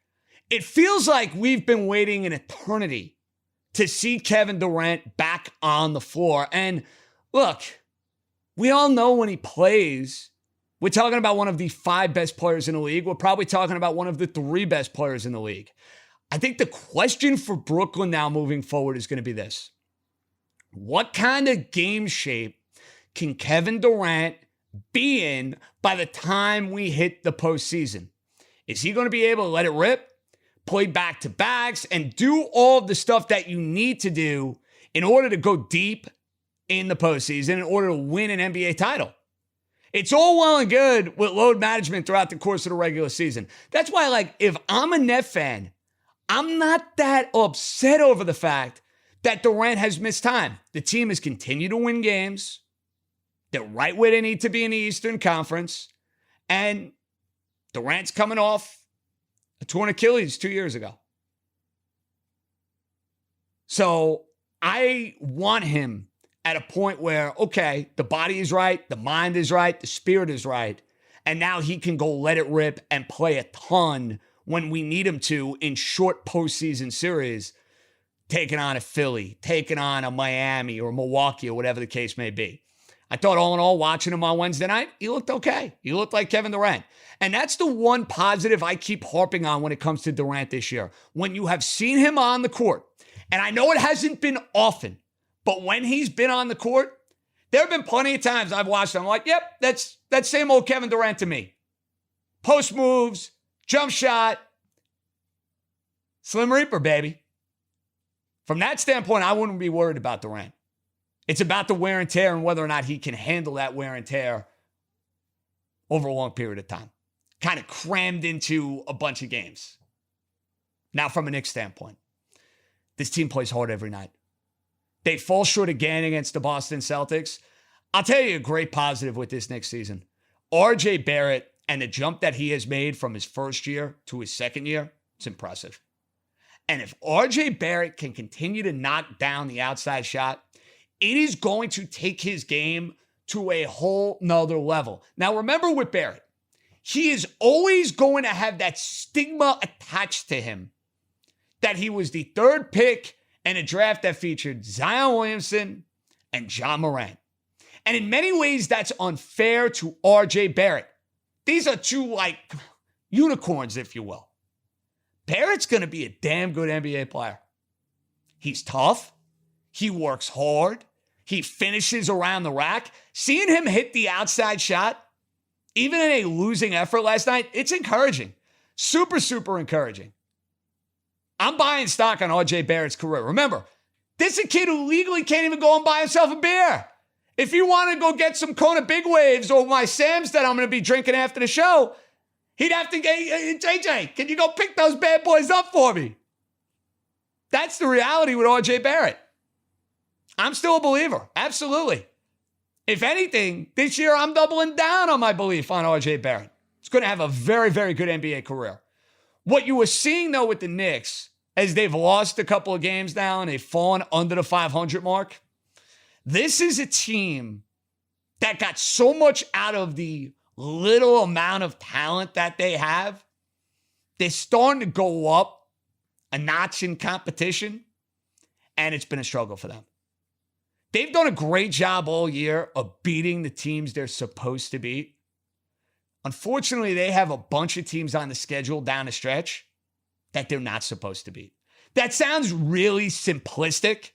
It feels like we've been waiting an eternity to see Kevin Durant back on the floor. And look, we all know when he plays, we're talking about one of the 5 best players in the league. We're probably talking about one of the 3 best players in the league. I think the question for Brooklyn now moving forward is going to be this. What kind of game shape can Kevin Durant be in by the time we hit the postseason? Is he going to be able to let it rip, play back-to-backs, and do all of the stuff that you need to do in order to go deep in the postseason, in order to win an NBA title? It's all well and good with load management throughout the course of the regular season. That's why, like, if I'm a Net fan, I'm not that upset over the fact that Durant has missed time. The team has continued to win games. They're right where they need to be in the Eastern Conference. And Durant's coming off a torn Achilles 2 years ago. So I want him at a point where, okay, the body is right, the mind is right, the spirit is right, and now he can go let it rip and play a ton when we need him to in short postseason series, taking on a Philly, taking on a Miami or Milwaukee or whatever the case may be. I thought all in all, watching him on Wednesday night, he looked okay. He looked like Kevin Durant. And that's the one positive I keep harping on when it comes to Durant this year. When you have seen him on the court, and I know it hasn't been often, but when he's been on the court, there have been plenty of times I've watched him, I'm like, yep, that's same old Kevin Durant to me. Post moves, jump shot, Slim Reaper, baby. From that standpoint, I wouldn't be worried about Durant. It's about the wear and tear and whether or not he can handle that wear and tear over a long period of time. Kind of crammed into a bunch of games. Now, from a Knicks standpoint, this team plays hard every night. They fall short again against the Boston Celtics. I'll tell you a great positive with this Knicks season. R.J. Barrett and the jump that he has made from his first year to his second year, it's impressive. And if R.J. Barrett can continue to knock down the outside shot, it is going to take his game to a whole nother level. Now, remember with Barrett, he is always going to have that stigma attached to him that he was the 3rd pick in a draft that featured Zion Williamson and John Morant. And in many ways, that's unfair to R.J. Barrett. These are 2, like, unicorns, if you will. Barrett's going to be a damn good NBA player. He's tough. He works hard. He finishes around the rack. Seeing him hit the outside shot, even in a losing effort last night, it's encouraging. Super, super encouraging. I'm buying stock on R.J. Barrett's career. Remember, this is a kid who legally can't even go and buy himself a beer. If you want to go get some Kona Big Waves or my Sam's that I'm going to be drinking after the show, he'd have to get, hey, JJ, can you go pick those bad boys up for me? That's the reality with R.J. Barrett. I'm still a believer. Absolutely. If anything, this year I'm doubling down on my belief on R.J. Barrett. He's going to have a very, very good NBA career. What you were seeing, though, with the Knicks, as they've lost a couple of games now and they've fallen under the 500 mark, this is a team that got so much out of the little amount of talent that they have. They're starting to go up a notch in competition, and it's been a struggle for them. They've done a great job all year of beating the teams they're supposed to beat. Unfortunately, they have a bunch of teams on the schedule down the stretch that they're not supposed to beat. That sounds really simplistic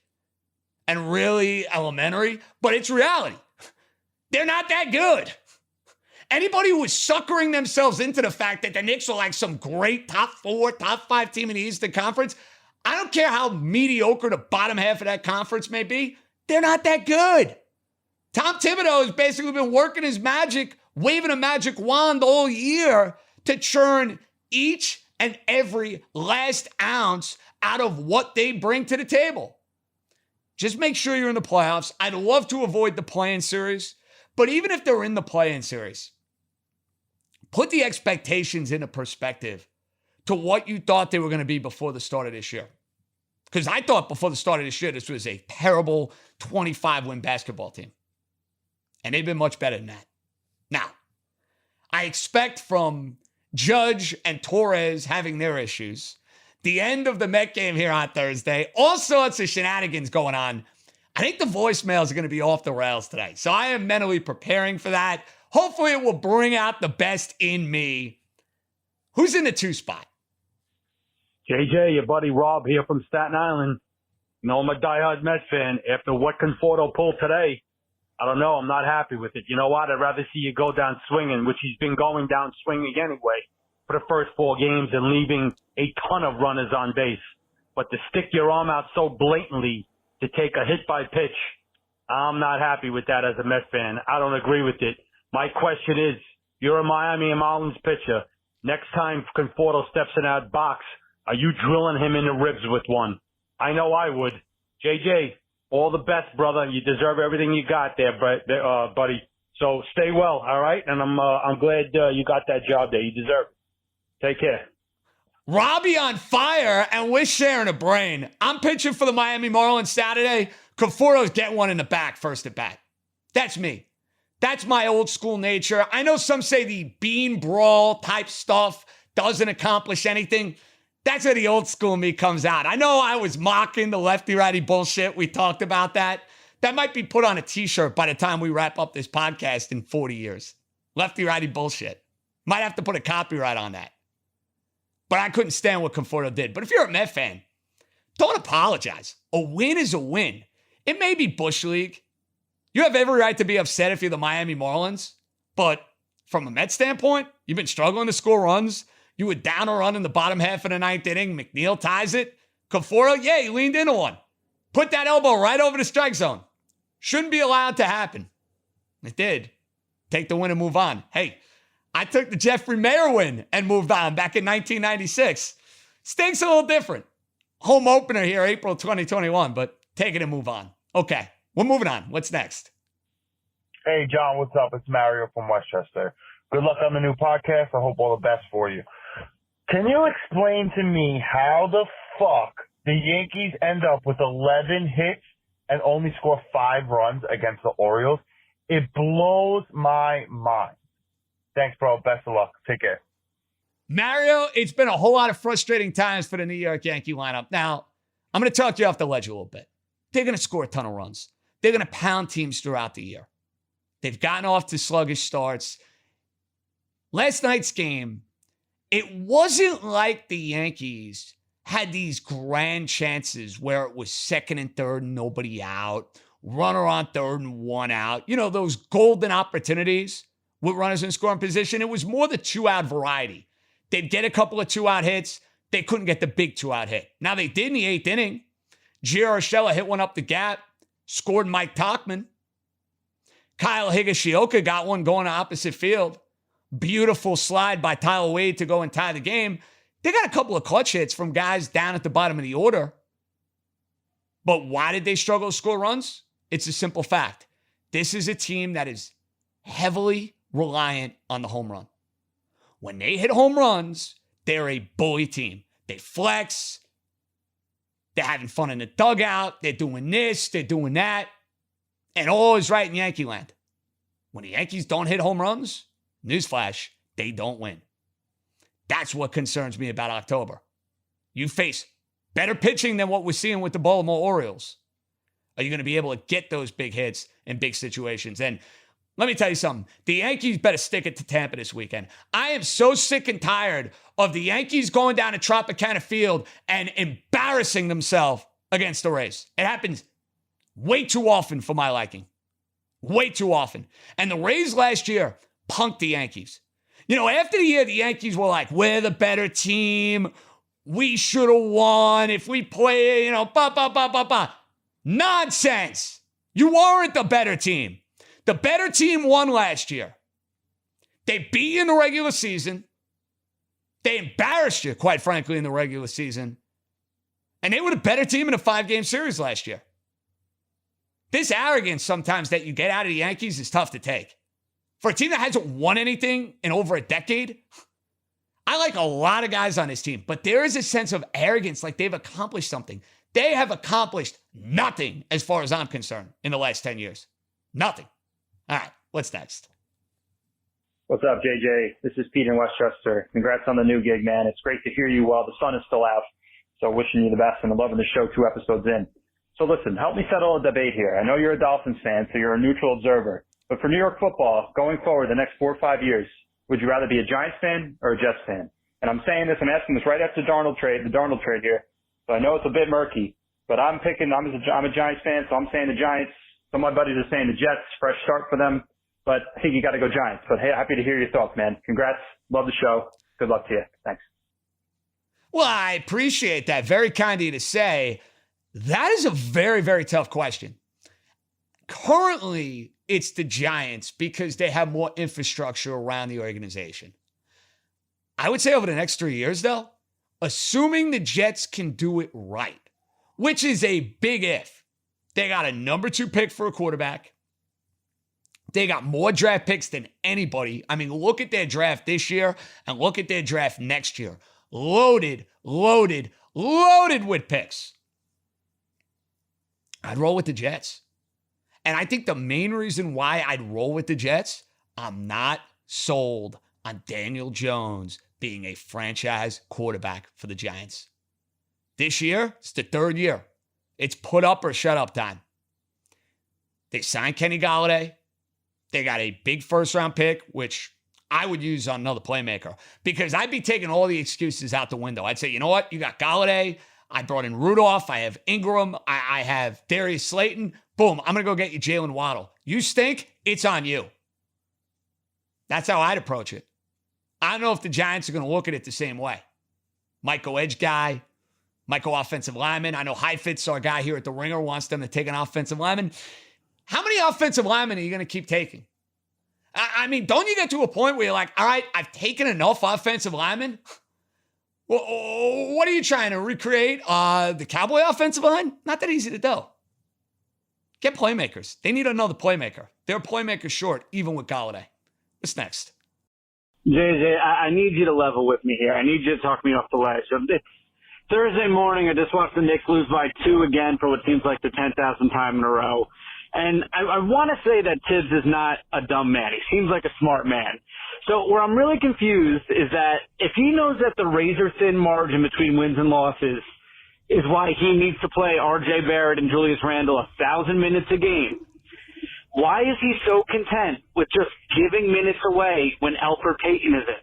and really elementary, but it's reality. They're not that good. Anybody who is suckering themselves into the fact that the Knicks are like some great top 4, top 5 team in the Eastern Conference, I don't care how mediocre the bottom half of that conference may be, they're not that good. Tom Thibodeau has basically been working his magic, waving a magic wand all year to churn each and every last ounce out of what they bring to the table. Just make sure you're in the playoffs. I'd love to avoid the play-in series, but even if they're in the play-in series, put the expectations into perspective to what you thought they were going to be before the start of this year. Because I thought before the start of this year, this was a terrible 25-win basketball team. And they've been much better than that. Now, I expect from Judge and Torres having their issues, the end of the Met game here on Thursday, all sorts of shenanigans going on. I think the voicemails are going to be off the rails today. So I am mentally preparing for that. Hopefully it will bring out the best in me. Who's in the 2 spot? JJ, your buddy Rob here from Staten Island. You know, I'm a diehard Mets fan. After what Conforto pulled today, I don't know. I'm not happy with it. You know what? I'd rather see you go down swinging, which he's been going down swinging anyway for the first 4 games and leaving a ton of runners on base. But to stick your arm out so blatantly to take a hit by pitch, I'm not happy with that as a Mets fan. I don't agree with it. My question is, you're a Miami Marlins pitcher. Next time Conforto steps in that box, are you drilling him in the ribs with one? I know I would. JJ, all the best, brother. You deserve everything you got there, buddy. So stay well, all right? And I'm glad you got that job there. You deserve it. Take care. Robbie on fire, and we're sharing a brain. I'm pitching for the Miami Marlins Saturday. Conforto's getting one in the back first at bat. That's me. That's my old school nature. I know some say the bean brawl type stuff doesn't accomplish anything. That's where the old school me comes out. I know I was mocking the lefty-righty bullshit. We talked about that. That might be put on a t-shirt by the time we wrap up this podcast in 40 years. Lefty-righty bullshit. Might have to put a copyright on that. But I couldn't stand what Conforto did. But if you're a Met fan, don't apologize. A win is a win. It may be Bush League. You have every right to be upset if you're the Miami Marlins. But from a Met standpoint, you've been struggling to score runs. You were down a run in the bottom half of the 9th inning. McNeil ties it. Conforto, yeah, he leaned into one. Put that elbow right over the strike zone. Shouldn't be allowed to happen. It did. Take the win and move on. Hey, I took the Jeffrey Mayer win and moved on back in 1996. Stinks a little different. Home opener here, April 2021, but take it and move on. Okay, we're moving on. What's next? Hey, John, what's up? It's Mario from Westchester. Good luck on the new podcast. I hope all the best for you. Can you explain to me how the fuck the Yankees end up with 11 hits and only score 5 runs against the Orioles? It blows my mind. Thanks, bro. Best of luck. Take care. Mario, it's been a whole lot of frustrating times for the New York Yankee lineup. Now, I'm going to talk you off the ledge a little bit. They're going to score a ton of runs. They're going to pound teams throughout the year. They've gotten off to sluggish starts. Last night's game, it wasn't like the Yankees had these grand chances where it was 2nd and 3rd and nobody out, runner on 3rd and 1 out. You know, those golden opportunities with runners in scoring position. It was more the 2-out variety. They'd get a couple of 2-out hits. They couldn't get the big 2-out hit. Now they did in the 8th inning. Gio Urshela hit one up the gap, scored Mike Tauchman. Kyle Higashioka got one going to opposite field. Beautiful slide by Tyler Wade to go and tie the game. They got a couple of clutch hits from guys down at the bottom of the order. But why did they struggle to score runs? It's a simple fact. This is a team that is heavily reliant on the home run. When they hit home runs, they're a bully team. They flex. They're having fun in the dugout. They're doing this. They're doing that. And all is right in Yankee land. When the Yankees don't hit home runs, newsflash, they don't win. That's what concerns me about October. You face better pitching than what we're seeing with the Baltimore Orioles. Are you going to be able to get those big hits in big situations? And let me tell you something. The Yankees better stick it to Tampa this weekend. I am so sick and tired of the Yankees going down to Tropicana Field and embarrassing themselves against the Rays. It happens way too often for my liking. Way too often. And the Rays last year punked the Yankees. You know, after the year, the Yankees were like, we're the better team. We should have won if we play, Nonsense. You weren't the better team. The better team won last year. They beat you in the regular season. They embarrassed you, quite frankly, in the regular season. And they were the better team in a 5-game series last year. This arrogance sometimes that you get out of the Yankees is tough to take. For a team that hasn't won anything in over a decade, I like a lot of guys on this team, but there is a sense of arrogance like they've accomplished something. They have accomplished nothing as far as I'm concerned in the last 10 years. Nothing. All right. What's next? What's up, JJ? This is Pete in Westchester. Congrats on the new gig, man. It's great to hear you while the sun is still out. So wishing you the best and loving the show 2 episodes in. So listen, help me settle a debate here. I know you're a Dolphins fan, so you're a neutral observer. But for New York football, going forward the next 4 or 5 years, would you rather be a Giants fan or a Jets fan? And I'm saying this, I'm asking this right after the Darnold trade here. So I know it's a bit murky, but I'm a Giants fan, so I'm saying the Giants. Some of my buddies are saying the Jets, fresh start for them. But I think you got to go Giants. But hey, happy to hear your thoughts, man. Congrats. Love the show. Good luck to you. Thanks. Well, I appreciate that. Very kind of you to say. That is a very, very tough question. Currently, it's the Giants because they have more infrastructure around the organization. I would say over the next 3 years, though, assuming the Jets can do it right, which is a big if. They got a number 2 pick for a quarterback. They got more draft picks than anybody. I mean, look at their draft this year and look at their draft next year. Loaded with picks. I'd roll with the Jets. And I think the main reason why I'd roll with the Jets, I'm not sold on Daniel Jones being a franchise quarterback for the Giants. This year, it's the 3rd year. It's put up or shut up time. They signed Kenny Golladay. They got a big first-round pick, which I would use on another playmaker because I'd be taking all the excuses out the window. I'd say, you know what? You got Golladay. I brought in Rudolph. I have Ingram. I have Darius Slayton. Boom, I'm going to go get you Jalen Waddle. You stink, it's on you. That's how I'd approach it. I don't know if the Giants are going to look at it the same way. Might go edge guy, might go offensive lineman. I know Heifetz, our guy here at the Ringer, wants them to take an offensive lineman. How many offensive linemen are you going to keep taking? I mean, don't you get to a point where you're like, all right, I've taken enough offensive linemen? Well, what are you trying to recreate? The Cowboy offensive line? Not that easy to do. Get playmakers. They need another playmaker. They're playmakers short, even with Golladay. What's next? JJ, I need you to level with me here. I need you to talk me off the ledge. It's Thursday morning. I just watched the Knicks lose by 2 again for what seems like the 10,000th time in a row. And I want to say that Tibbs is not a dumb man. He seems like a smart man. So where I'm really confused is that if he knows that the razor-thin margin between wins and losses is why he needs to play R.J. Barrett and Julius Randle 1,000 minutes a game, why is he so content with just giving minutes away when Elfrid Payton is in?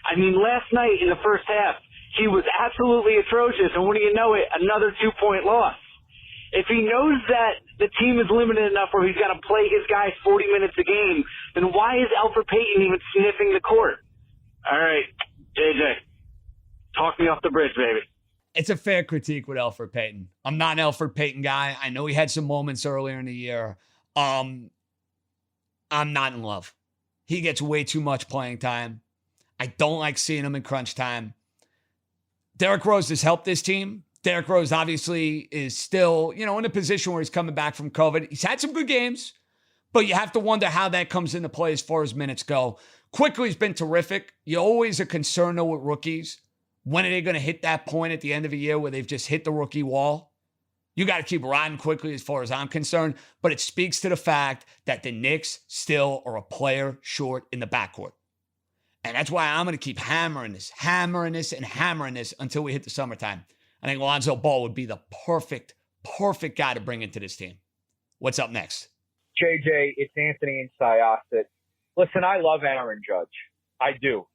I mean, last night in the first half, he was absolutely atrocious, and when do you know it, another 2-point loss. If he knows that the team is limited enough where he's got to play his guys 40 minutes a game, then why is Elfrid Payton even sniffing the court? All right, JJ, talk me off the bridge, baby. It's a fair critique with Elfrid Payton. I'm not an Elfrid Payton guy. I know he had some moments earlier in the year. I'm not in love. He gets way too much playing time. I don't like seeing him in crunch time. Derrick Rose has helped this team. Derrick Rose obviously is still, in a position where he's coming back from COVID. He's had some good games, but you have to wonder how that comes into play as far as minutes go. Quickly's been terrific. You always are concerned, though, with rookies. When are they going to hit that point at the end of a year where they've just hit the rookie wall? You got to keep riding Quickly as far as I'm concerned, but it speaks to the fact that the Knicks still are a player short in the backcourt. And that's why I'm going to keep hammering this until we hit the summertime. I think Lonzo Ball would be the perfect guy to bring into this team. What's up next? JJ, it's Anthony in Syosset. Listen, I love Aaron Judge. I do.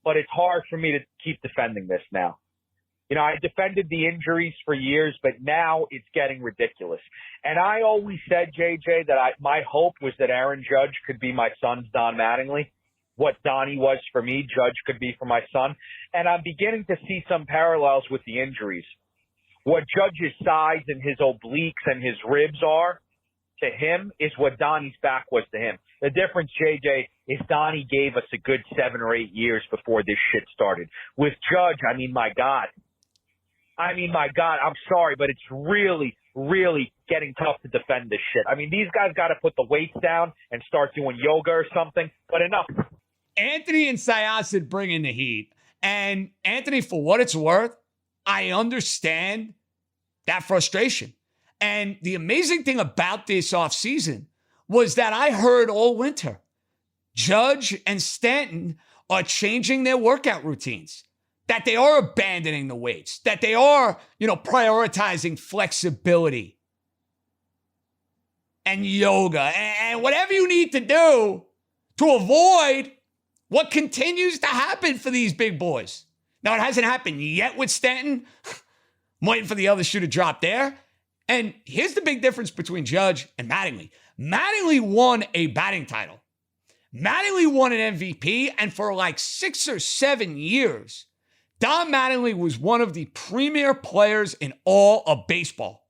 But it's hard for me to keep defending this now. I defended the injuries for years, but now it's getting ridiculous. And I always said, JJ, that my hope was that Aaron Judge could be my son's Don Mattingly. What Donnie was for me, Judge could be for my son. And I'm beginning to see some parallels with the injuries. What Judge's size and his obliques and his ribs are to him is what Donnie's back was to him. The difference, JJ, is Donnie gave us a good 7 or 8 years before this shit started. With Judge, my God, I'm sorry, but it's really, really getting tough to defend this shit. These guys got to put the weights down and start doing yoga or something, but enough. Anthony and Syosset bring in the heat. And Anthony, for what it's worth, I understand that frustration. And the amazing thing about this offseason was that I heard all winter Judge and Stanton are changing their workout routines, that they are abandoning the weights, that they are, prioritizing flexibility and yoga and whatever you need to do to avoid what continues to happen for these big boys. Now, it hasn't happened yet with Stanton. I'm waiting for the other shoe to drop there. And here's the big difference between Judge and Mattingly. Mattingly won a batting title. Mattingly won an MVP, and for like 6 or 7 years, Don Mattingly was one of the premier players in all of baseball.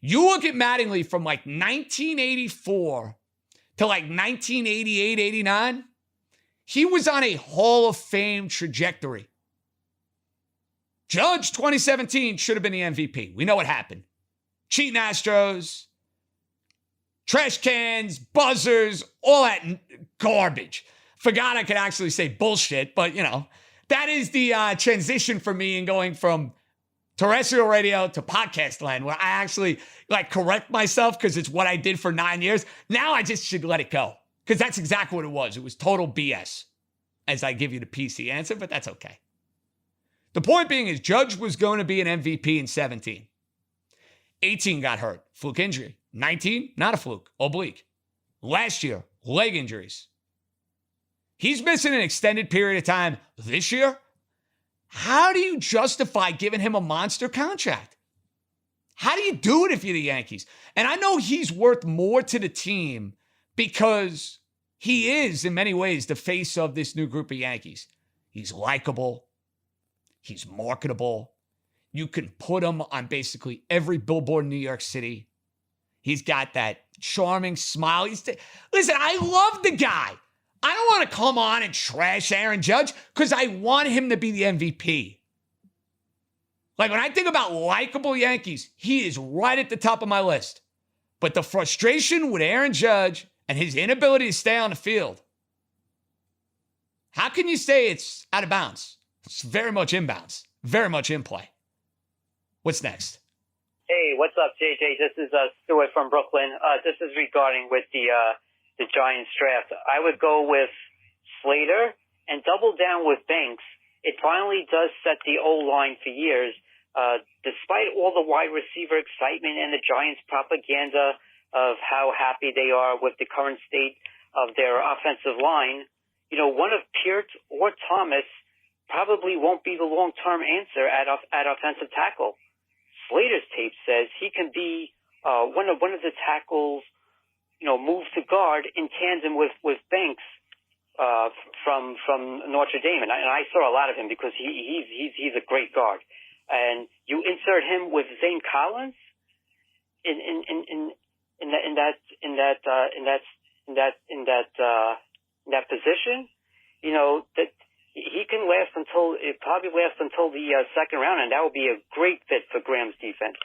You look at Mattingly from like 1984 to like 1988, 89, he was on a Hall of Fame trajectory. Judge 2017 should have been the MVP. We know what happened. Cheating Astros, trash cans, buzzers, all that garbage. Forgot I could actually say bullshit, but that is the transition for me in going from terrestrial radio to podcast land, where I actually correct myself because it's what I did for 9 years. Now I just should let it go because that's exactly what it was. It was total BS as I give you the PC answer, but that's okay. The point being is Judge was going to be an MVP in 17. 18 got hurt, fluke injury. 19, not a fluke, oblique. Last year, leg injuries. He's missing an extended period of time this year. How do you justify giving him a monster contract? How do you do it if you're the Yankees? And I know he's worth more to the team because he is, in many ways, the face of this new group of Yankees. He's likable. He's marketable. You can put him on basically every billboard in New York City. He's got that charming smile. Listen, I love the guy. I don't want to come on and trash Aaron Judge because I want him to be the MVP. When I think about likable Yankees, he is right at the top of my list. But the frustration with Aaron Judge and his inability to stay on the field, how can you say it's out of bounds? It's very much inbounds, very much in play. What's next? Hey, what's up, JJ? This is Stuart from Brooklyn. This is regarding with the Giants draft. I would go with Slater and double down with Banks. It finally does set the O-line for years. Despite all the wide receiver excitement and the Giants propaganda of how happy they are with the current state of their offensive line, one of Peart or Thomas probably won't be the long-term answer at offensive tackle. Slater's tape says he can be one of the tackles, move to guard in tandem with Banks from Notre Dame, and I saw a lot of him because he's a great guard. And you insert him with Zane Collins in that position, that he can probably last until the second round, and that would be a great fit for Graham's defense.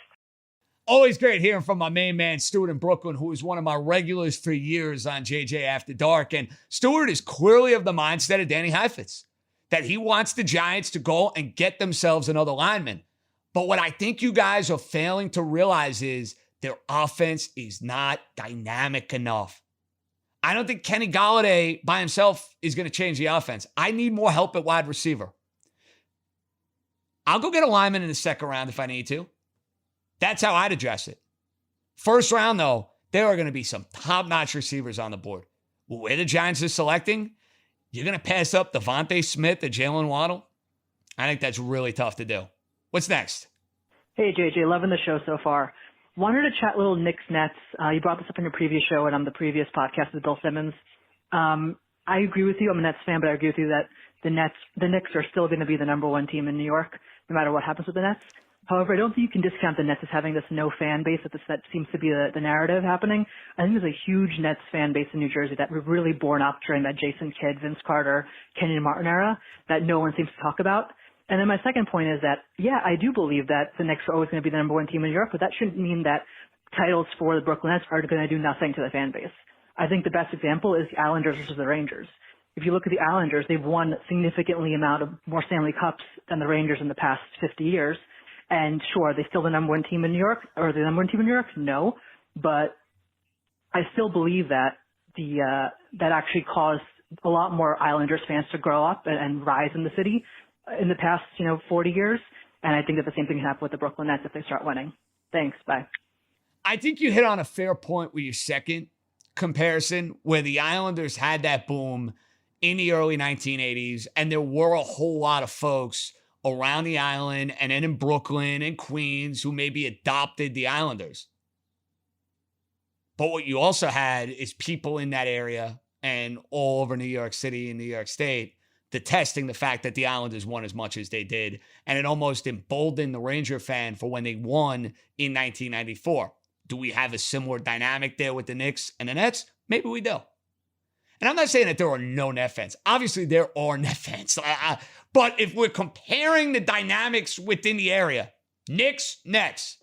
Always great hearing from my main man, Stuart in Brooklyn, who is one of my regulars for years on JJ After Dark. And Stuart is clearly of the mindset of Danny Heifetz, that he wants the Giants to go and get themselves another lineman. But what I think you guys are failing to realize is their offense is not dynamic enough. I don't think Kenny Golladay by himself is going to change the offense. I need more help at wide receiver. I'll go get a lineman in the second round if I need to. That's how I'd address it. First round, though, there are going to be some top-notch receivers on the board. Where the Giants are selecting, you're going to pass up Devontae Smith or Jalen Waddle? I think that's really tough to do. What's next? Hey, JJ, loving the show so far. Wanted to chat a little Knicks Nets. You brought this up in your previous show and on the previous podcast with Bill Simmons. I agree with you. I'm a Nets fan, but I agree with you that the Knicks are still going to be the number one team in New York, no matter what happens with the Nets. However, I don't think you can discount the Nets as having this no fan base. That seems to be the narrative happening. I think there's a huge Nets fan base in New Jersey that was really born up during that Jason Kidd, Vince Carter, Kenyon Martin era that no one seems to talk about. And then my second point is that, yeah, I do believe that the Knicks are always going to be the number one team in New York, but that shouldn't mean that titles for the Brooklyn Nets are going to do nothing to the fan base. I think the best example is the Islanders versus the Rangers. If you look at the Islanders, they've won significantly amount of more Stanley Cups than the Rangers in the past 50 years. And sure, are they still the number one team in New York? Or are they the number one team in New York? No. But I still believe that that actually caused a lot more Islanders fans to grow up and rise in the city in the past, 40 years. And I think that the same thing can happen with the Brooklyn Nets if they start winning. Thanks. Bye. I think you hit on a fair point with your second comparison, where the Islanders had that boom in the early 1980s, and there were a whole lot of folks around the island and then in Brooklyn and Queens who maybe adopted the Islanders. But what you also had is people in that area and all over New York City and New York State detesting the fact that the Islanders won as much as they did. And it almost emboldened the Ranger fan for when they won in 1994. Do we have a similar dynamic there with the Knicks and the Nets? Maybe we do. And I'm not saying that there are no Net fans. Obviously, there are Net fans. But if we're comparing the dynamics within the area, Knicks, Nets,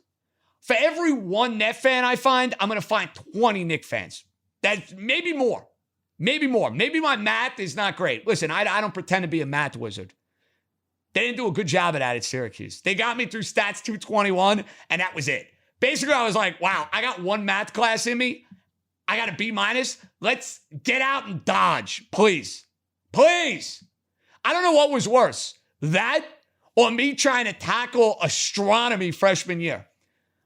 for every one Net fan I find, I'm going to find 20 Knicks fans. That's maybe more. Maybe more. Maybe my math is not great. Listen, I don't pretend to be a math wizard. They didn't do a good job of that at Syracuse. They got me through stats 221, and that was it. Basically, I was like, wow, I got one math class in me. I got a B-. Let's get out and dodge, please. Please. I don't know what was worse, that or me trying to tackle astronomy freshman year.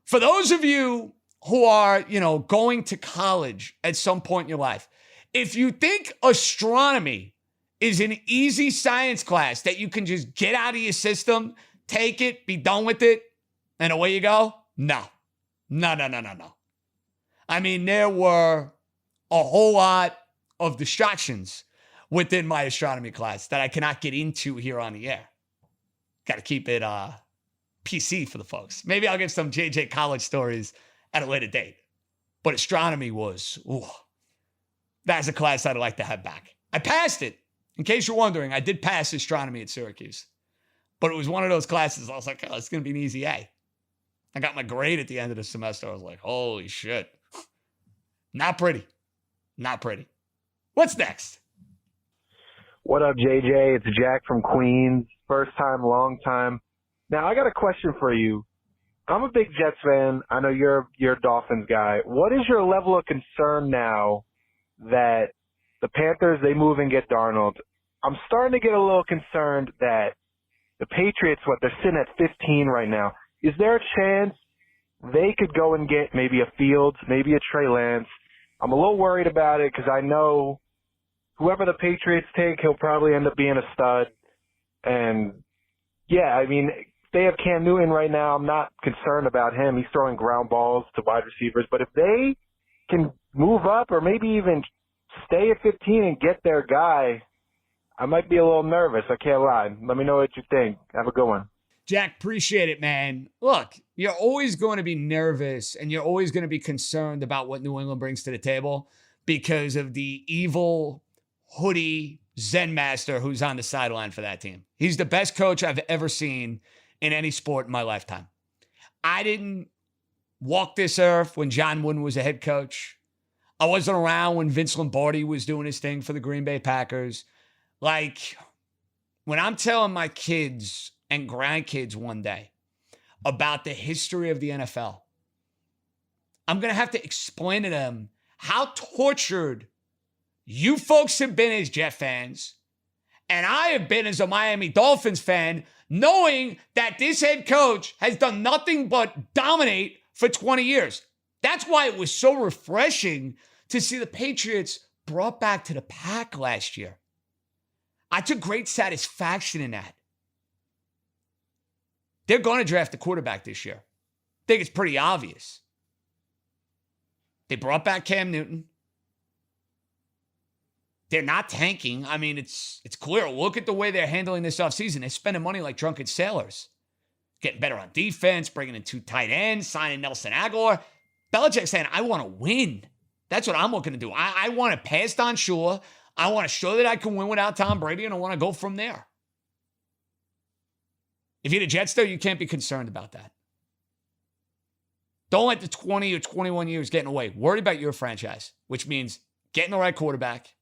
For those of you who are, going to college at some point in your life, if you think astronomy is an easy science class that you can just get out of your system, take it, be done with it, and away you go, no. I mean, there were a whole lot of distractions within my astronomy class that I cannot get into here on the air. Got to keep it PC for the folks. Maybe I'll give some JJ college stories at a later date. But astronomy was, that's a class I'd like to have back. I passed it. In case you're wondering, I did pass astronomy at Syracuse. But it was one of those classes I was like, oh, it's going to be an easy A. I got my grade at the end of the semester. I was like, holy shit. Not pretty. Not pretty. What's next? What up, JJ? It's Jack from Queens. First time, long time. Now, I got a question for you. I'm a big Jets fan. I know you're a Dolphins guy. What is your level of concern now that the Panthers, they move and get Darnold? I'm starting to get a little concerned that the Patriots, they're sitting at 15 right now. Is there a chance they could go and get maybe a Fields, maybe a Trey Lance? I'm a little worried about it because I know whoever the Patriots take, he'll probably end up being a stud. And, yeah, I mean, they have Cam Newton right now. I'm not concerned about him. He's throwing ground balls to wide receivers. But if they can move up or maybe even stay at 15 and get their guy, I might be a little nervous. I can't lie. Let me know what you think. Have a good one. Jack, appreciate it, man. Look, you're always going to be nervous and you're always going to be concerned about what New England brings to the table because of the evil hoodie Zen master who's on the sideline for that team. He's the best coach I've ever seen in any sport in my lifetime. I didn't walk this earth when John Wooden was a head coach. I wasn't around when Vince Lombardi was doing his thing for the Green Bay Packers. Like, when I'm telling my kids and grandkids one day about the history of the NFL, I'm going to have to explain to them how tortured you folks have been as Jet fans, and I have been as a Miami Dolphins fan, knowing that this head coach has done nothing but dominate for 20 years. That's why it was so refreshing to see the Patriots brought back to the pack last year. I took great satisfaction in that. They're going to draft a quarterback this year. I think it's pretty obvious. They brought back Cam Newton. They're not tanking. I mean, it's clear. Look at the way they're handling this offseason. They're spending money like drunken sailors. Getting better on defense, bringing in 2 tight ends, signing Nelson Aguilar. Belichick's saying, I want to win. That's what I'm looking to do. I want to pass Don Shula. I want to show that I can win without Tom Brady, and I want to go from there. If you're the Jets, though, you can't be concerned about that. Don't let the 20 or 21 years get in the way. Worry about your franchise, which means getting the right quarterback,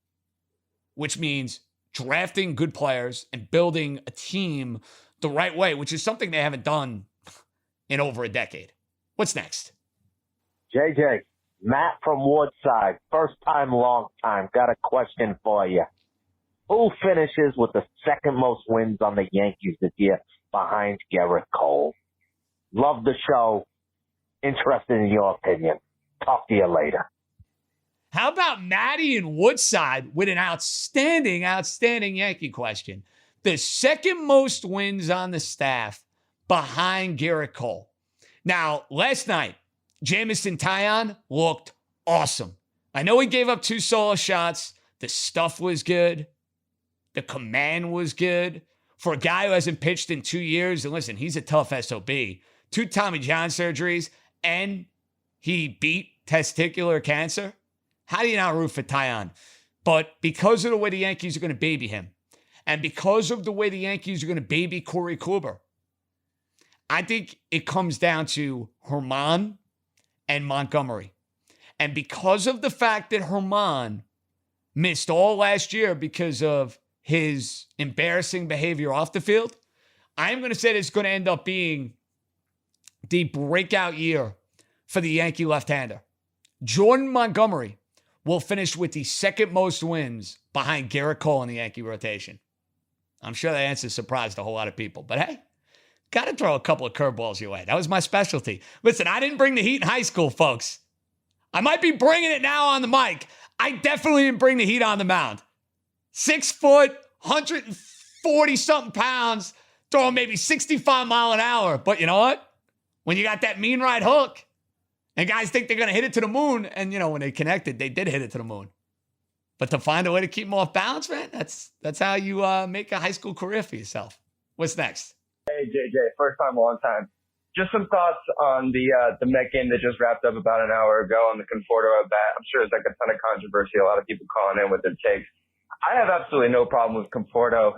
which means drafting good players and building a team the right way, which is something they haven't done in over a decade. What's next? JJ, Matt from Woodside, first time, long time. Got a question for you. Who finishes with the second most wins on the Yankees this year behind Garrett Cole? Love the show. Interested in your opinion. Talk to you later. How about Matty in Woodside with an outstanding Yankee question? The second most wins on the staff behind Garrett Cole. Now, last night, Jamison Taillon looked awesome. I know he gave up 2 solo shots. The stuff was good. The command was good. For a guy who hasn't pitched in 2 years, and listen, he's a tough SOB. 2 Tommy John surgeries, and he beat testicular cancer. How do you not root for Taillon? But because of the way the Yankees are going to baby him, and because of the way the Yankees are going to baby Corey Kluber, I think it comes down to Herman and Montgomery. And because of the fact that Herman missed all last year because of his embarrassing behavior off the field, I'm going to say it's going to end up being the breakout year for the Yankee left-hander. Jordan Montgomery will finish with the second most wins behind Garrett Cole in the Yankee rotation. I'm sure that answer surprised a whole lot of people. But hey, got to throw a couple of curveballs your way. That was my specialty. Listen, I didn't bring the heat in high school, folks. I might be bringing it now on the mic. I definitely didn't bring the heat on the mound. 6 foot, 140-something pounds, throwing maybe 65 mile an hour. But you know what? When you got that mean right hook, and guys think they're going to hit it to the moon, and, you know, when they connected, they did hit it to the moon. But to find a way to keep them off balance, man, that's how you make a high school career for yourself. What's next? Hey, JJ, first time, long time. Just some thoughts on the Met game that just wrapped up about an hour ago on the Conforto at bat. I'm sure there's like a ton of controversy, a lot of people calling in with their takes. I have absolutely no problem with Conforto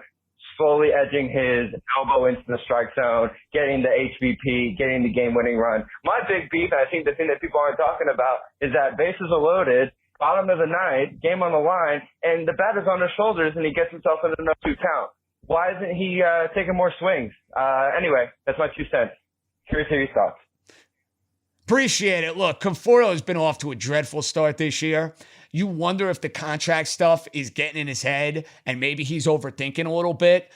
slowly edging his elbow into the strike zone, getting the HVP, getting the game-winning run. My big beef, and I think the thing that people aren't talking about, is that bases are loaded, bottom of the ninth, game on the line, and the bat is on his shoulders, and he gets himself in a 0-2 count. Why isn't he taking more swings? Anyway, that's my 2 cents. Curious to hear your thoughts. Appreciate it. Look, Conforto has been off to a dreadful start this year. You wonder if the contract stuff is getting in his head and maybe he's overthinking a little bit.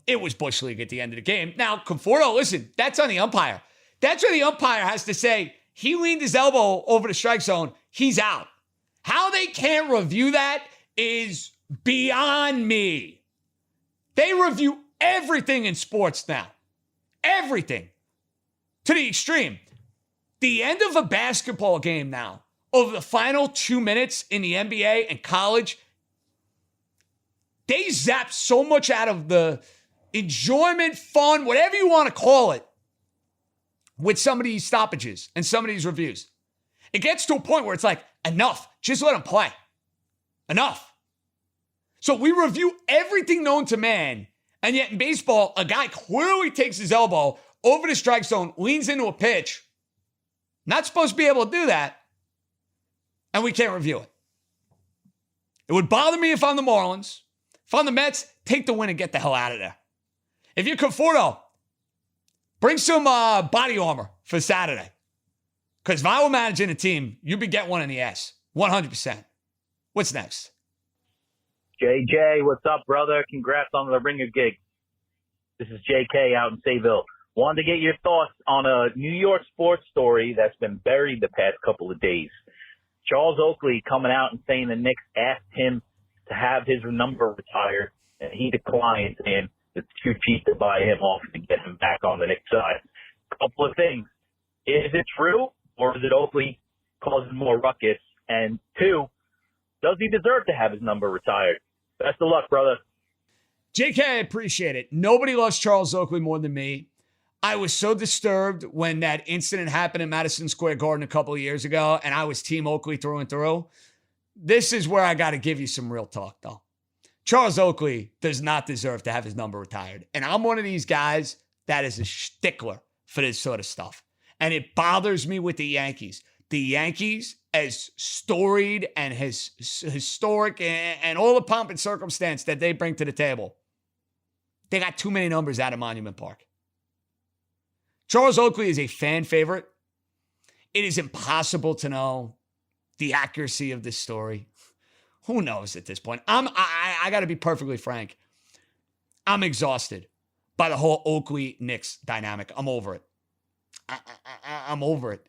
It was Bush League at the end of the game. Now, Conforto, listen, that's on the umpire. That's where the umpire has to say, he leaned his elbow over the strike zone, he's out. How they can't review that is beyond me. They review everything in sports now. Everything. To the extreme. The end of a basketball game now, over the final 2 minutes in the NBA and college, they zap so much out of the enjoyment, fun, whatever you want to call it, with some of these stoppages and some of these reviews. It gets to a point where it's like, enough. Just let them play. Enough. So we review everything known to man, and yet in baseball, a guy clearly takes his elbow over the strike zone, leans into a pitch. Not supposed to be able to do that. And we can't review it. It would bother me if I'm the Marlins. If I'm the Mets, take the win and get the hell out of there. If you're Conforto, bring some body armor for Saturday. Because if I were managing a team, you'd be getting one in the ass. 100%. What's next? JJ, what's up, brother? Congrats on the ringer gig. This is JK out in Sayville. Wanted to get your thoughts on a New York sports story that's been buried the past couple of days. Charles Oakley coming out and saying the Knicks asked him to have his number retired, and he declined, and it's too cheap to buy him off to get him back on the Knicks side. Couple of things. Is it true, or is it Oakley causing more ruckus? And 2, does he deserve to have his number retired? Best of luck, brother. JK, I appreciate it. Nobody loves Charles Oakley more than me. I was so disturbed when that incident happened in Madison Square Garden a couple of years ago, and I was Team Oakley through and through. This is where I got to give you some real talk, though. Charles Oakley does not deserve to have his number retired. And I'm one of these guys that is a stickler for this sort of stuff. And it bothers me with the Yankees. The Yankees, as storied and historic and all the pomp and circumstance that they bring to the table, they got too many numbers out of Monument Park. Charles Oakley is a fan favorite. It is impossible to know the accuracy of this story. Who knows at this point? I got to be perfectly frank. I'm exhausted by the whole Oakley-Knicks dynamic. I'm over it. I'm over it.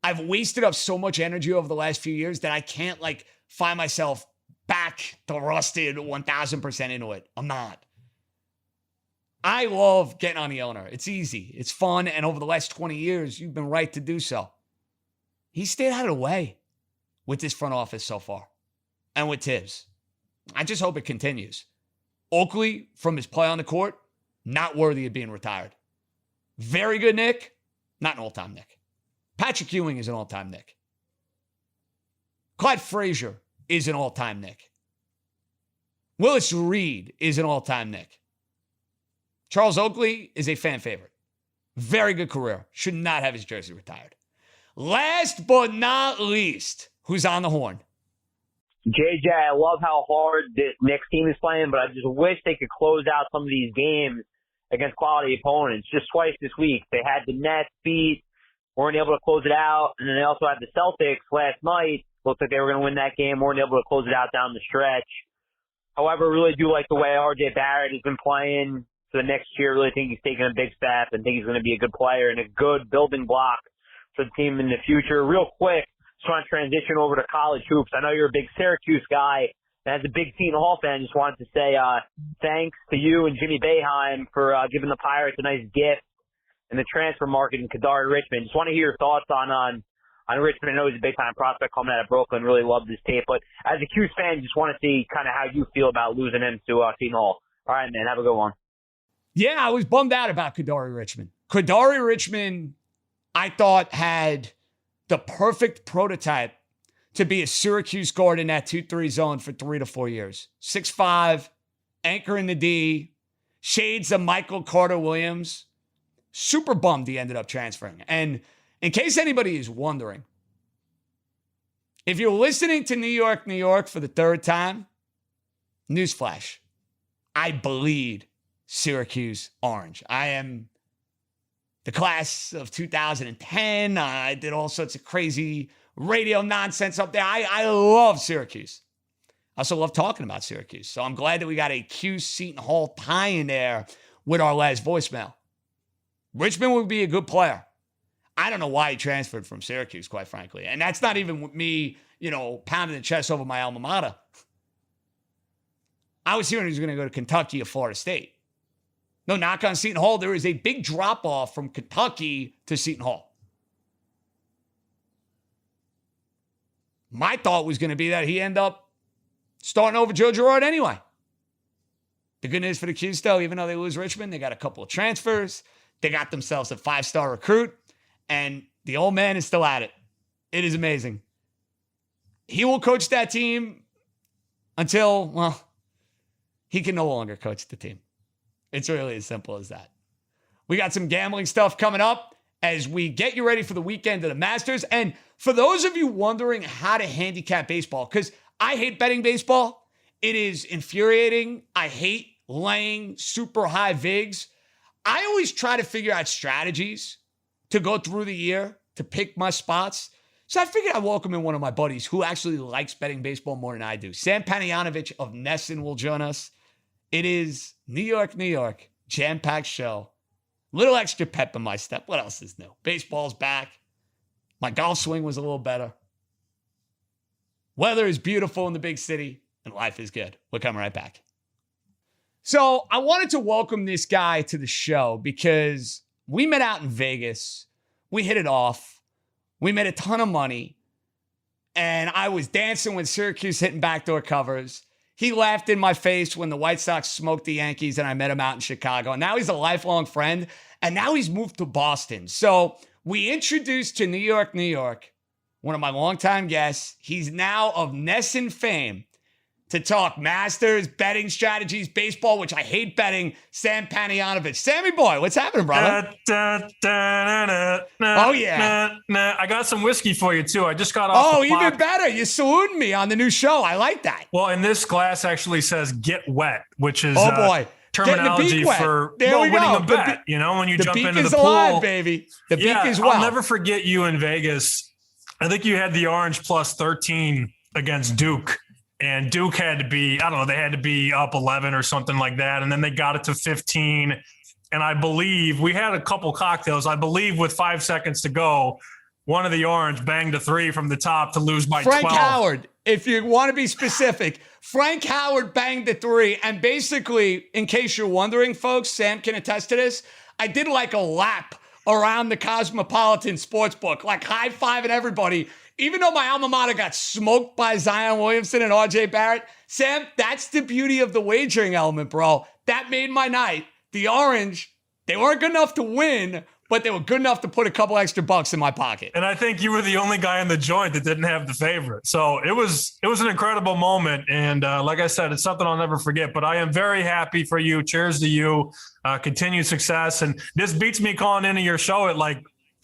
I've wasted up so much energy over the last few years that I can't find myself back to rusted 1,000% into it. I'm not. I love getting on the owner. It's easy. It's fun. And over the last 20 years, you've been right to do so. He stayed out of the way with this front office so far. And with Tibbs. I just hope it continues. Oakley, from his play on the court, not worthy of being retired. Very good Nick, not an all-time Nick. Patrick Ewing is an all-time Nick. Clyde Frazier is an all-time Nick. Willis Reed is an all-time Nick. Charles Oakley is a fan favorite. Very good career. Should not have his jersey retired. Last but not least, who's on the horn? JJ, I love how hard this Knicks team is playing, but I just wish they could close out some of these games against quality opponents. Just twice this week, they had the Nets beat, weren't able to close it out, and then they also had the Celtics last night. Looked like they were going to win that game, weren't able to close it out down the stretch. However, I really do like the way R.J. Barrett has been playing for the next year. I really think he's taking a big step and think he's going to be a good player and a good building block for the team in the future. Real quick, trying to transition over to college hoops. I know you're a big Syracuse guy, and as a big Seton Hall fan, just wanted to say thanks to you and Jimmy Boeheim for giving the Pirates a nice gift in the transfer market in Kadari Richmond. Just want to hear your thoughts on Richmond. I know he's a big-time prospect coming out of Brooklyn. Really loved his tape. But as a Cuse fan, just want to see kind of how you feel about losing him to Seton Hall. All right, man. Have a good one. Yeah, I was bummed out about Kadari Richmond. Kadari Richmond, I thought, had the perfect prototype to be a Syracuse guard in that 2-3 zone for 3 to 4 years. 6'5", anchor in the D, shades of Michael Carter-Williams. Super bummed he ended up transferring. And in case anybody is wondering, if you're listening to New York, New York for the third time, newsflash, I bleed Syracuse orange. I am the class of 2010. I did all sorts of crazy radio nonsense up there. I love Syracuse. I also love talking about Syracuse. So I'm glad that we got a Cuse Seton Hall tie in there with our last voicemail. Richmond would be a good player. I don't know why he transferred from Syracuse, quite frankly. And that's not even with me, pounding the chest over my alma mater. I was hearing he was going to go to Kentucky or Florida State. No knock on Seton Hall. There is a big drop-off from Kentucky to Seton Hall. My thought was going to be that he end up starting over Joe Girard anyway. The good news for the Cuse, though, even though they lose Richmond, they got a couple of transfers. They got themselves a 5-star recruit. And the old man is still at it. It is amazing. He will coach that team until, he can no longer coach the team. It's really as simple as that. We got some gambling stuff coming up as we get you ready for the weekend of the Masters. And for those of you wondering how to handicap baseball, because I hate betting baseball. It is infuriating. I hate laying super high VIGs. I always try to figure out strategies to go through the year to pick my spots. So I figured I'd welcome in one of my buddies who actually likes betting baseball more than I do. Sam Panayonovich of Nesson will join us. It is New York, New York, jam-packed show. Little extra pep in my step. What else is new? Baseball's back. My golf swing was a little better. Weather is beautiful in the big city, and life is good. We're coming right back. So I wanted to welcome this guy to the show because we met out in Vegas. We hit it off. We made a ton of money. And I was dancing when Syracuse hitting backdoor covers. He laughed in my face when the White Sox smoked the Yankees and I met him out in Chicago. And now he's a lifelong friend. And now he's moved to Boston. So we introduced to New York, New York, one of my longtime guests. He's now of Nesson fame to talk Masters, betting strategies, baseball, which I hate betting, Sam Panayonovich. Sammy boy, what's happening, brother? Oh, yeah. I got some whiskey for you, too. I just got off the clock. Even better. You're saluting me on the new show. I like that. Well, and this glass actually says get wet, which is... Oh, boy. terminology for winning a bet. When you jump into the pool. Alive, baby. The beak is wild. I'll never forget you in Vegas. I think you had the orange plus 13 against Duke. And Duke had to be, they had to be up 11 or something like that. And then they got it to 15. And I believe we had a couple cocktails. I believe with 5 seconds to go, one of the orange banged a three from the top to lose by 12. Frank Howard, if you want to be specific, Frank Howard banged the three. And basically, in case you're wondering, folks, Sam can attest to this, I did like a lap around the Cosmopolitan Sportsbook, like high-fiving everybody. Even though my alma mater got smoked by Zion Williamson and RJ Barrett, Sam, that's the beauty of the wagering element, bro. That made my night. The orange, they weren't good enough to win, but they were good enough to put a couple extra bucks in my pocket. And I think you were the only guy in the joint that didn't have the favorite. So it was an incredible moment. And like I said, it's something I'll never forget. But I am very happy for you. Cheers to you. Continued success. And this beats me calling into your show at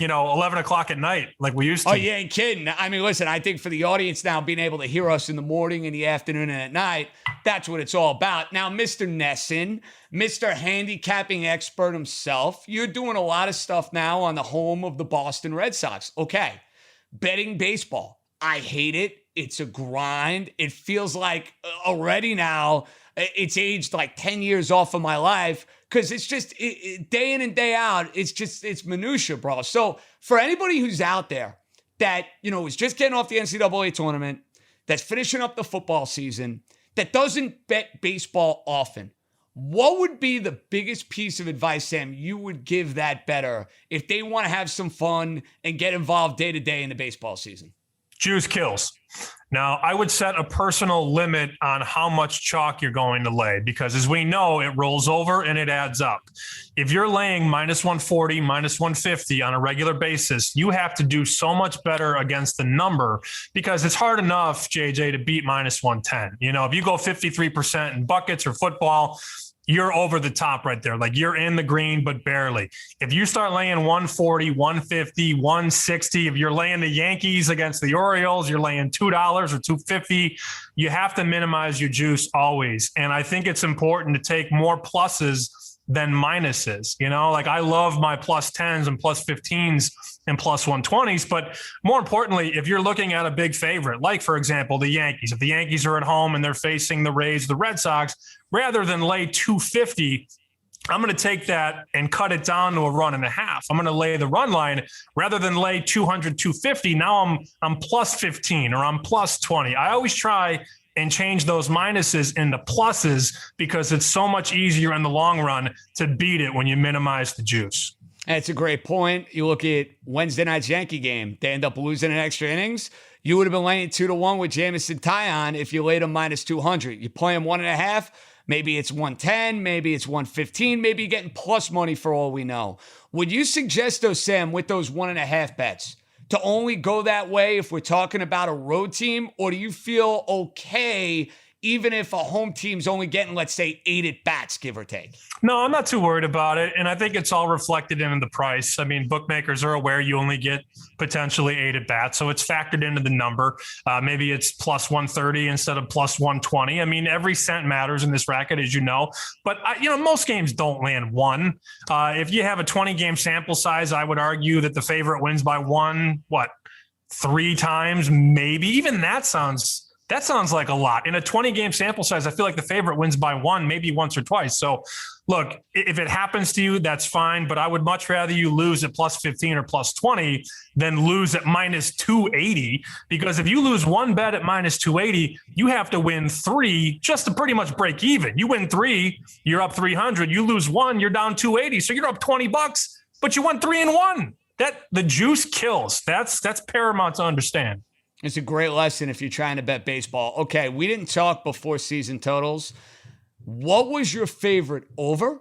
11 o'clock at night like we used to. Oh, you ain't kidding. I mean, listen, I think for the audience now, being able to hear us in the morning, in the afternoon, and at night, that's what it's all about. Now, Mr. Nesson, Mr. Handicapping expert himself, you're doing a lot of stuff now on the home of the Boston Red Sox. Okay, betting baseball. I hate it. It's a grind. It feels like already now it's aged like 10 years off of my life. Because it's just day in and day out, it's minutia, bro. So for anybody who's out there that, is just getting off the NCAA tournament, that's finishing up the football season, that doesn't bet baseball often, what would be the biggest piece of advice, Sam, you would give that bettor if they want to have some fun and get involved day to day in the baseball season? Juice kills. Now, I would set a personal limit on how much chalk you're going to lay because, as we know, it rolls over and it adds up. If you're laying minus 140, minus 150 on a regular basis, you have to do so much better against the number because it's hard enough, JJ, to beat minus 110. If you go 53% in buckets or football, you're over the top right there. Like you're in the green, but barely. If you start laying 140, 150, 160, if you're laying the Yankees against the Orioles, you're laying $2 or $2.50, you have to minimize your juice always. And I think it's important to take more pluses than minuses. I love my plus 10s and plus 15s and plus 120s. But more importantly, if you're looking at a big favorite, like, for example, the Yankees, if the Yankees are at home and they're facing the Rays, the Red Sox, rather than lay 250, I'm going to take that and cut it down to a run and a half. I'm going to lay the run line rather than lay 200, 250. Now I'm plus 15 or I'm plus 20. I always try and change those minuses into pluses because it's so much easier in the long run to beat it when you minimize the juice. That's a great point. You look at Wednesday night's Yankee game. They end up losing in extra innings. You would have been laying 2-1 with Jamison Tyon if you laid them minus 200. You play them 1.5. Maybe it's 110. Maybe it's 115. Maybe you're getting plus money for all we know. Would you suggest, though, Sam, with those 1.5 bets, to only go that way if we're talking about a road team? Or do you feel okay even if a home team's only getting, let's say, 8 at-bats, give or take? No, I'm not too worried about it. And I think it's all reflected in the price. I mean, bookmakers are aware you only get potentially 8 at-bats, so it's factored into the number. Maybe it's plus 130 instead of plus 120. I mean, every cent matters in this racket, as you know. But, most games don't land one. If you have a 20-game sample size, I would argue that the favorite wins by 3 times, maybe. Even that sounds like a lot. In a 20-game sample size, I feel like the favorite wins by 1, maybe once or twice. So, look, if it happens to you, that's fine. But I would much rather you lose at plus 15 or plus 20 than lose at minus 280. Because if you lose one bet at minus 280, you have to win 3 just to pretty much break even. You win 3, you're up 300. You lose 1, you're down 280. So you're up $20, but you won 3 and 1. The juice kills. That's paramount to understand. It's a great lesson if you're trying to bet baseball. Okay, we didn't talk before season totals. What was your favorite over?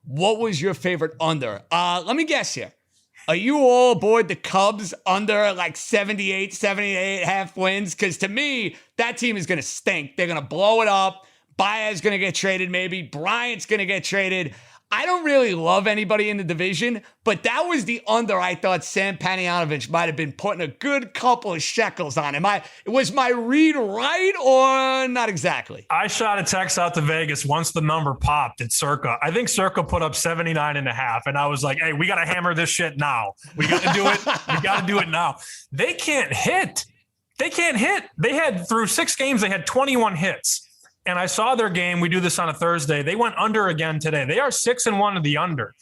What was your favorite under? Let me guess here. Are you all aboard the Cubs under like 78 half wins? Because to me, that team is going to stink. They're going to blow it up. Baez's going to get traded maybe. Bryant's going to get traded. I don't really love anybody in the division, but that was the under I thought Sam Panayotovich might have been putting a good couple of shekels on him. Was my read right or not exactly? I shot a text out to Vegas once the number popped at Circa. I think Circa put up 79.5, and I was like, hey, we got to hammer this shit now. We got to do it. We got to do it now. They can't hit. They had, through 6 games, they had 21 hits. And I saw their game. We do this on a Thursday. They went under again today. They are 6-1 of the under.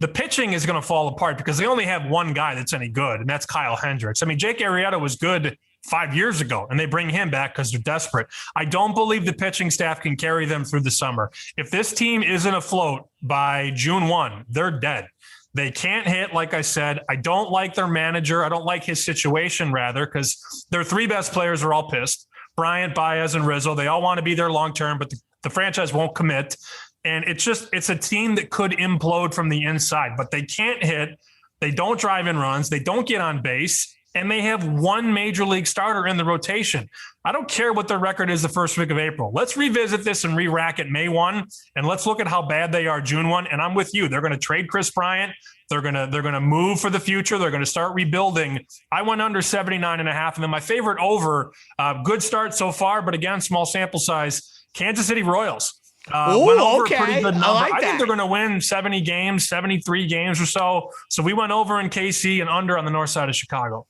The pitching is going to fall apart because they only have one guy that's any good, and that's Kyle Hendricks. I mean, Jake Arrieta was good 5 years ago, and they bring him back because they're desperate. I don't believe the pitching staff can carry them through the summer. If this team isn't afloat by June 1, they're dead. They can't hit, like I said. I don't like their manager. I don't like his situation, rather, because their 3 best players are all pissed. Bryant, Baez, and Rizzo, they all want to be there long-term, but the franchise won't commit. And it's a team that could implode from the inside, but they can't hit. They don't drive in runs. They don't get on base. And they have one major league starter in the rotation. I don't care what their record is the first week of April. Let's revisit this and re-rack it May 1, and let's look at how bad they are June 1. And I'm with you. They're going to trade Chris Bryant. They're going to move for the future. They're going to start rebuilding. I went under 79.5. And then my favorite over, good start so far, but again, small sample size, Kansas City Royals. Went over a pretty good number. I think they're going to win 70 games, 73 games or so. So we went over in KC and under on the north side of Chicago.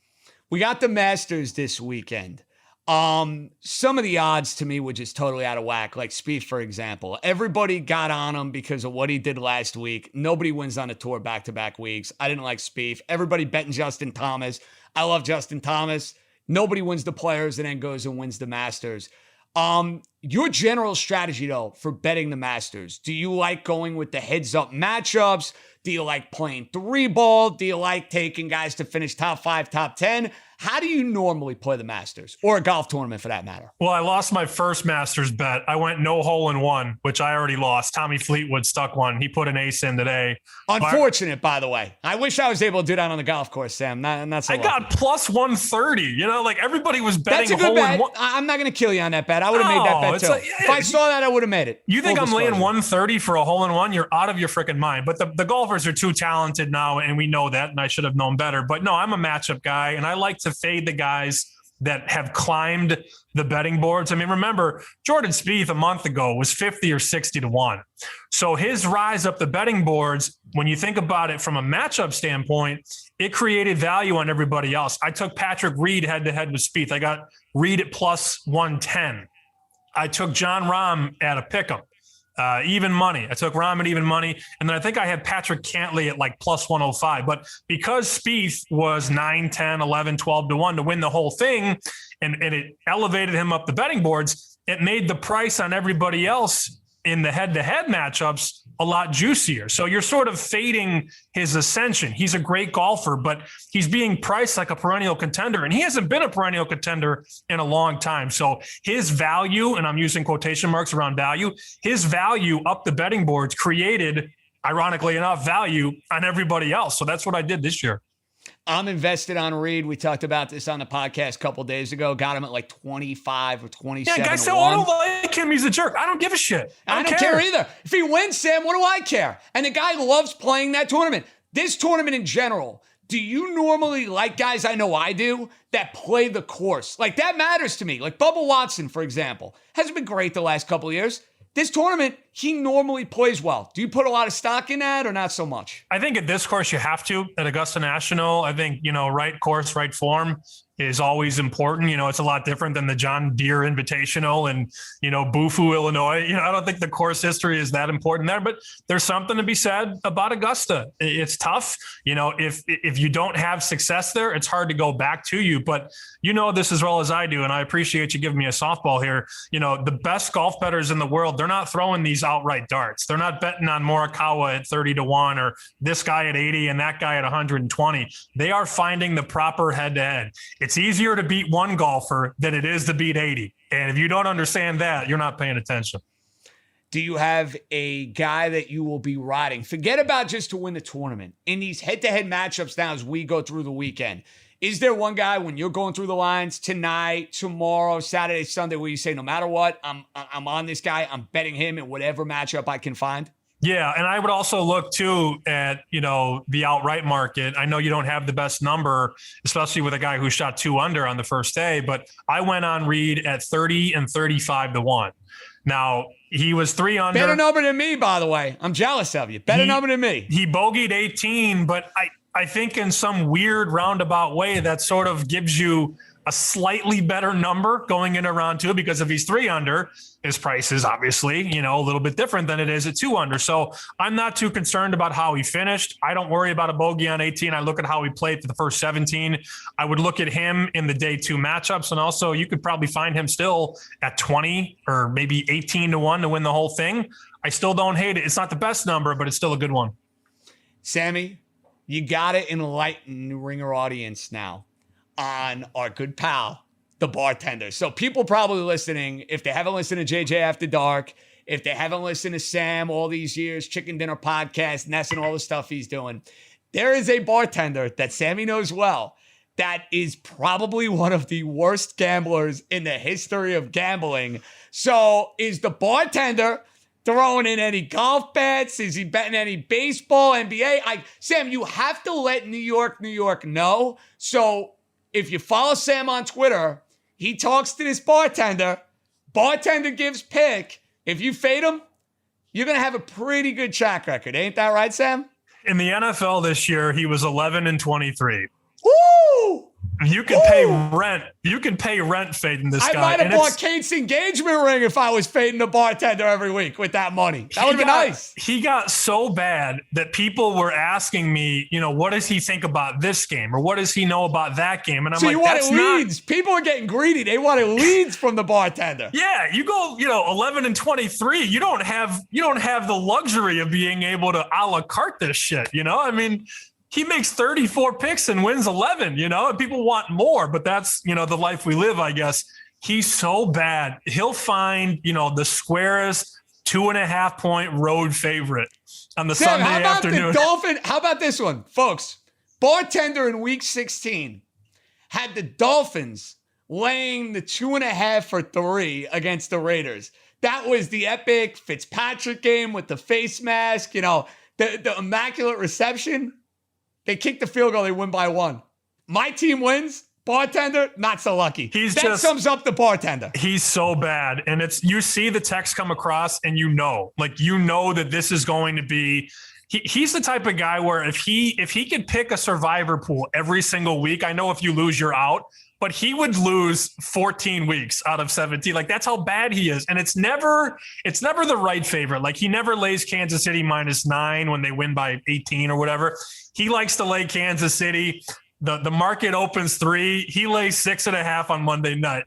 We got the Masters this weekend. Some of the odds to me were just totally out of whack. Like Spieth, for example. Everybody got on him because of what he did last week. Nobody wins on the tour back-to-back weeks. I didn't like Spieth. Everybody betting Justin Thomas. I love Justin Thomas. Nobody wins the Players and then goes and wins the Masters. Your general strategy, though, for betting the Masters, do you like going with the heads-up matchups? Do you like playing 3-ball? Do you like taking guys to finish top 5, top 10? How do you normally play the Masters or a golf tournament for that matter? Well, I lost my first Masters bet. I went no hole in one, which I already lost. Tommy Fleetwood stuck one. He put an ace in today. Unfortunate, by the way. I wish I was able to do that on the golf course, Sam. Not so I got plus 130. You know, like everybody was betting That's a good bet. in one. I'm not going to kill you on that bet. I would have made that bet too. Like, if I saw that, I would have made it. You think I'm laying 130 for a hole in one? You're out of your freaking mind. But the golfers are too talented now, and we know that, and I should have known better. But no, I'm a matchup guy, and I like to fade the guys that have climbed the betting boards. I mean, remember, Jordan Spieth a month ago was 50 or 60 to 1. So his rise up the betting boards, when you think about it from a matchup standpoint, it created value on everybody else. I took Patrick Reed head-to-head with Spieth. I got Reed at plus 110. I took John Rahm at a pick'em. Even money. I took Rahm at even money. And then I think I had Patrick Cantley at like plus 105. But because Spieth was 9, 10, 11, 12 to 1 to win the whole thing, and it elevated him up the betting boards, it made the price on everybody else in the head-to-head matchups a lot juicier. So you're sort of fading his ascension. He's a great golfer, but he's being priced like a perennial contender, and he hasn't been a perennial contender in a long time. So his value, and I'm using quotation marks around value, his value up the betting boards created, ironically enough, value on everybody else. So that's what I did this year. I'm invested on Reed. We talked about this on the podcast a couple days ago. Got him at like 25 or 27. Yeah, guys say, I don't like him. He's a jerk. I don't give a shit. I don't care either. If he wins, Sam, what do I care? And the guy loves playing that tournament. This tournament in general, do you normally like guys, I know I do, that play the course? Like, that matters to me. Like Bubba Watson, for example, hasn't been great the last couple of years. This tournament, he normally plays well. Do you put a lot of stock in that or not so much? I think at this course you have to. At Augusta National, I think, right course, right form is always important. It's a lot different than the John Deere Invitational and, Bufu, Illinois. I don't think the course history is that important there, but there's something to be said about Augusta. It's tough. If you don't have success there, it's hard to go back to you, but this as well as I do. And I appreciate you giving me a softball here. The best golf bettors in the world, they're not throwing these outright darts. They're not betting on Morikawa at 30 to 1 or this guy at 80 and that guy at 120. They are finding the proper head-to-head. It's easier to beat one golfer than it is to beat 80. And if you don't understand that, you're not paying attention. Do you have a guy that you will be riding? Forget about just to win the tournament. In these head-to-head matchups now as we go through the weekend, is there one guy when you're going through the lines tonight, tomorrow, Saturday, Sunday, where you say, no matter what, I'm on this guy, I'm betting him in whatever matchup I can find? Yeah, and I would also look too at, the outright market. I know you don't have the best number, especially with a guy who shot 2 under on the first day, but I went on Reed at 30 and 35 to 1. Now, he was 3 under. Better number than me, by the way. I'm jealous of you. Better number than me. He bogeyed 18, but I think in some weird roundabout way that sort of gives you a slightly better number going into round 2, because if he's 3 under, his price is obviously, a little bit different than it is at 2 under. So I'm not too concerned about how he finished. I don't worry about a bogey on 18. I look at how he played for the first 17. I would look at him in the day 2 matchups. And also you could probably find him still at 20 or maybe 18 to 1 to win the whole thing. I still don't hate it. It's not the best number, but it's still a good one. Sammy, you got to enlighten the Ringer audience now on our good pal, the bartender. So people probably listening, if they haven't listened to JJ After Dark, if they haven't listened to Sam all these years, Chicken Dinner Podcast, Ness and all the stuff he's doing, there is a bartender that Sammy knows well that is probably one of the worst gamblers in the history of gambling. So is the bartender throwing in any golf bets? Is he betting any baseball, NBA? Sam, you have to let New York know. So if you follow Sam on Twitter, he talks to this bartender. Bartender gives pick. If you fade him, you're going to have a pretty good track record. Ain't that right, Sam? In the NFL this year, he was 11 and 23. Woo! You can pay rent. You can pay rent fading this guy. I might have bought Kate's engagement ring if I was fading the bartender every week with that money. That would have been nice. He got so bad that people were asking me, what does he think about this game? Or what does he know about that game? And I'm so like, you wanted leads. People are getting greedy. They wanted leads from the bartender. Yeah, you go, 11 and 23. You don't have the luxury of being able to a la carte this shit. He makes 34 picks and wins 11, and people want more, but that's, the life we live, I guess. He's so bad. He'll find, the squarest 2.5 point road favorite on the Sam, Sunday afternoon. How about this one, folks? Bartender in week 16 had the Dolphins laying the 2.5 for 3 against the Raiders. That was the epic Fitzpatrick game with the face mask, the immaculate reception. They kick the field goal, they win by 1. My team wins. Bartender, not so lucky. That sums up the bartender. He's so bad. And you see the text come across and that this is going to be, he's the type of guy where if he could pick a survivor pool every single week, I know if you lose, you're out, but he would lose 14 weeks out of 17. That's how bad he is. And it's never the right favorite. He never lays Kansas City -9 when they win by 18 or whatever. He likes to lay Kansas City. The market opens 3. He lays 6.5 on Monday night.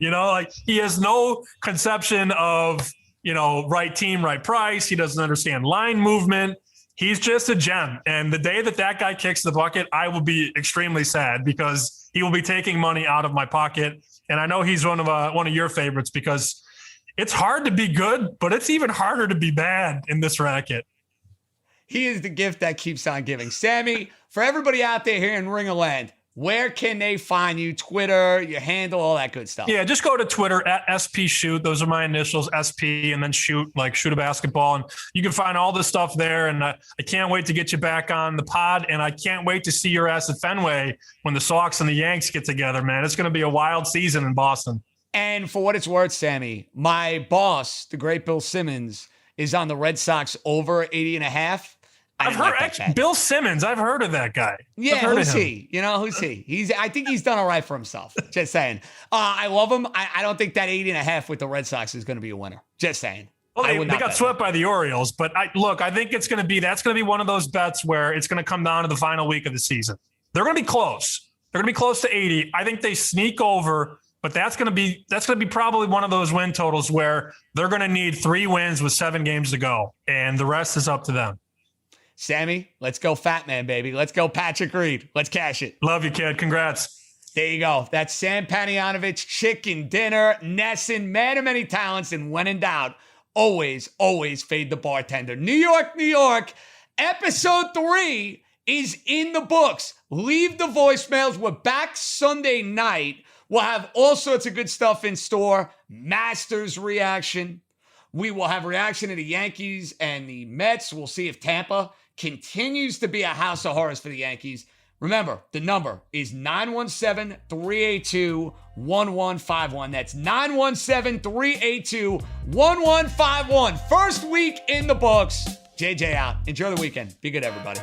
He has no conception of, right team, right price. He doesn't understand line movement. He's just a gem. And the day that guy kicks the bucket, I will be extremely sad because he will be taking money out of my pocket. And I know he's one of your favorites because it's hard to be good, but it's even harder to be bad in this racket. He is the gift that keeps on giving. Sammy, for everybody out there here in Ringerland, where can they find you? Twitter, your handle, all that good stuff. Yeah, just go to Twitter at SPShoot. Those are my initials, SP, and then shoot a basketball. And you can find all the stuff there. And I can't wait to get you back on the pod. And I can't wait to see your ass at Fenway when the Sox and the Yanks get together, man. It's going to be a wild season in Boston. And for what it's worth, Sammy, my boss, the great Bill Simmons, is on the Red Sox over 80.5. I've heard Bill Simmons. I've heard of that guy. Yeah, who's he? Who's he? I think he's done all right for himself. Just saying. I love him. I don't think that 80.5 with the Red Sox is going to be a winner. Just saying. Well, they got swept by the Orioles, but I think that's going to be one of those bets where it's going to come down to the final week of the season. They're going to be close. They're going to be close to 80. I think they sneak over, but that's going to be probably one of those win totals where they're going to need 3 wins with 7 games to go, and the rest is up to them. Sammy, let's go Fat Man, baby. Let's go Patrick Reed. Let's cash it. Love you, kid. Congrats. There you go. That's Sam Panayonovich, Chicken Dinner, Nesson, man of many talents, and when in doubt, always fade the bartender. New York, episode 3 is in the books. Leave the voicemails. We're back Sunday night. We'll have all sorts of good stuff in store. Masters reaction. We will have reaction to the Yankees and the Mets. We'll see if Tampa continues to be a house of horrors for the Yankees. Remember, the number is 917-382-1151. That's 917-382-1151. First week in the books. JJ out. Enjoy the weekend. Be good, everybody.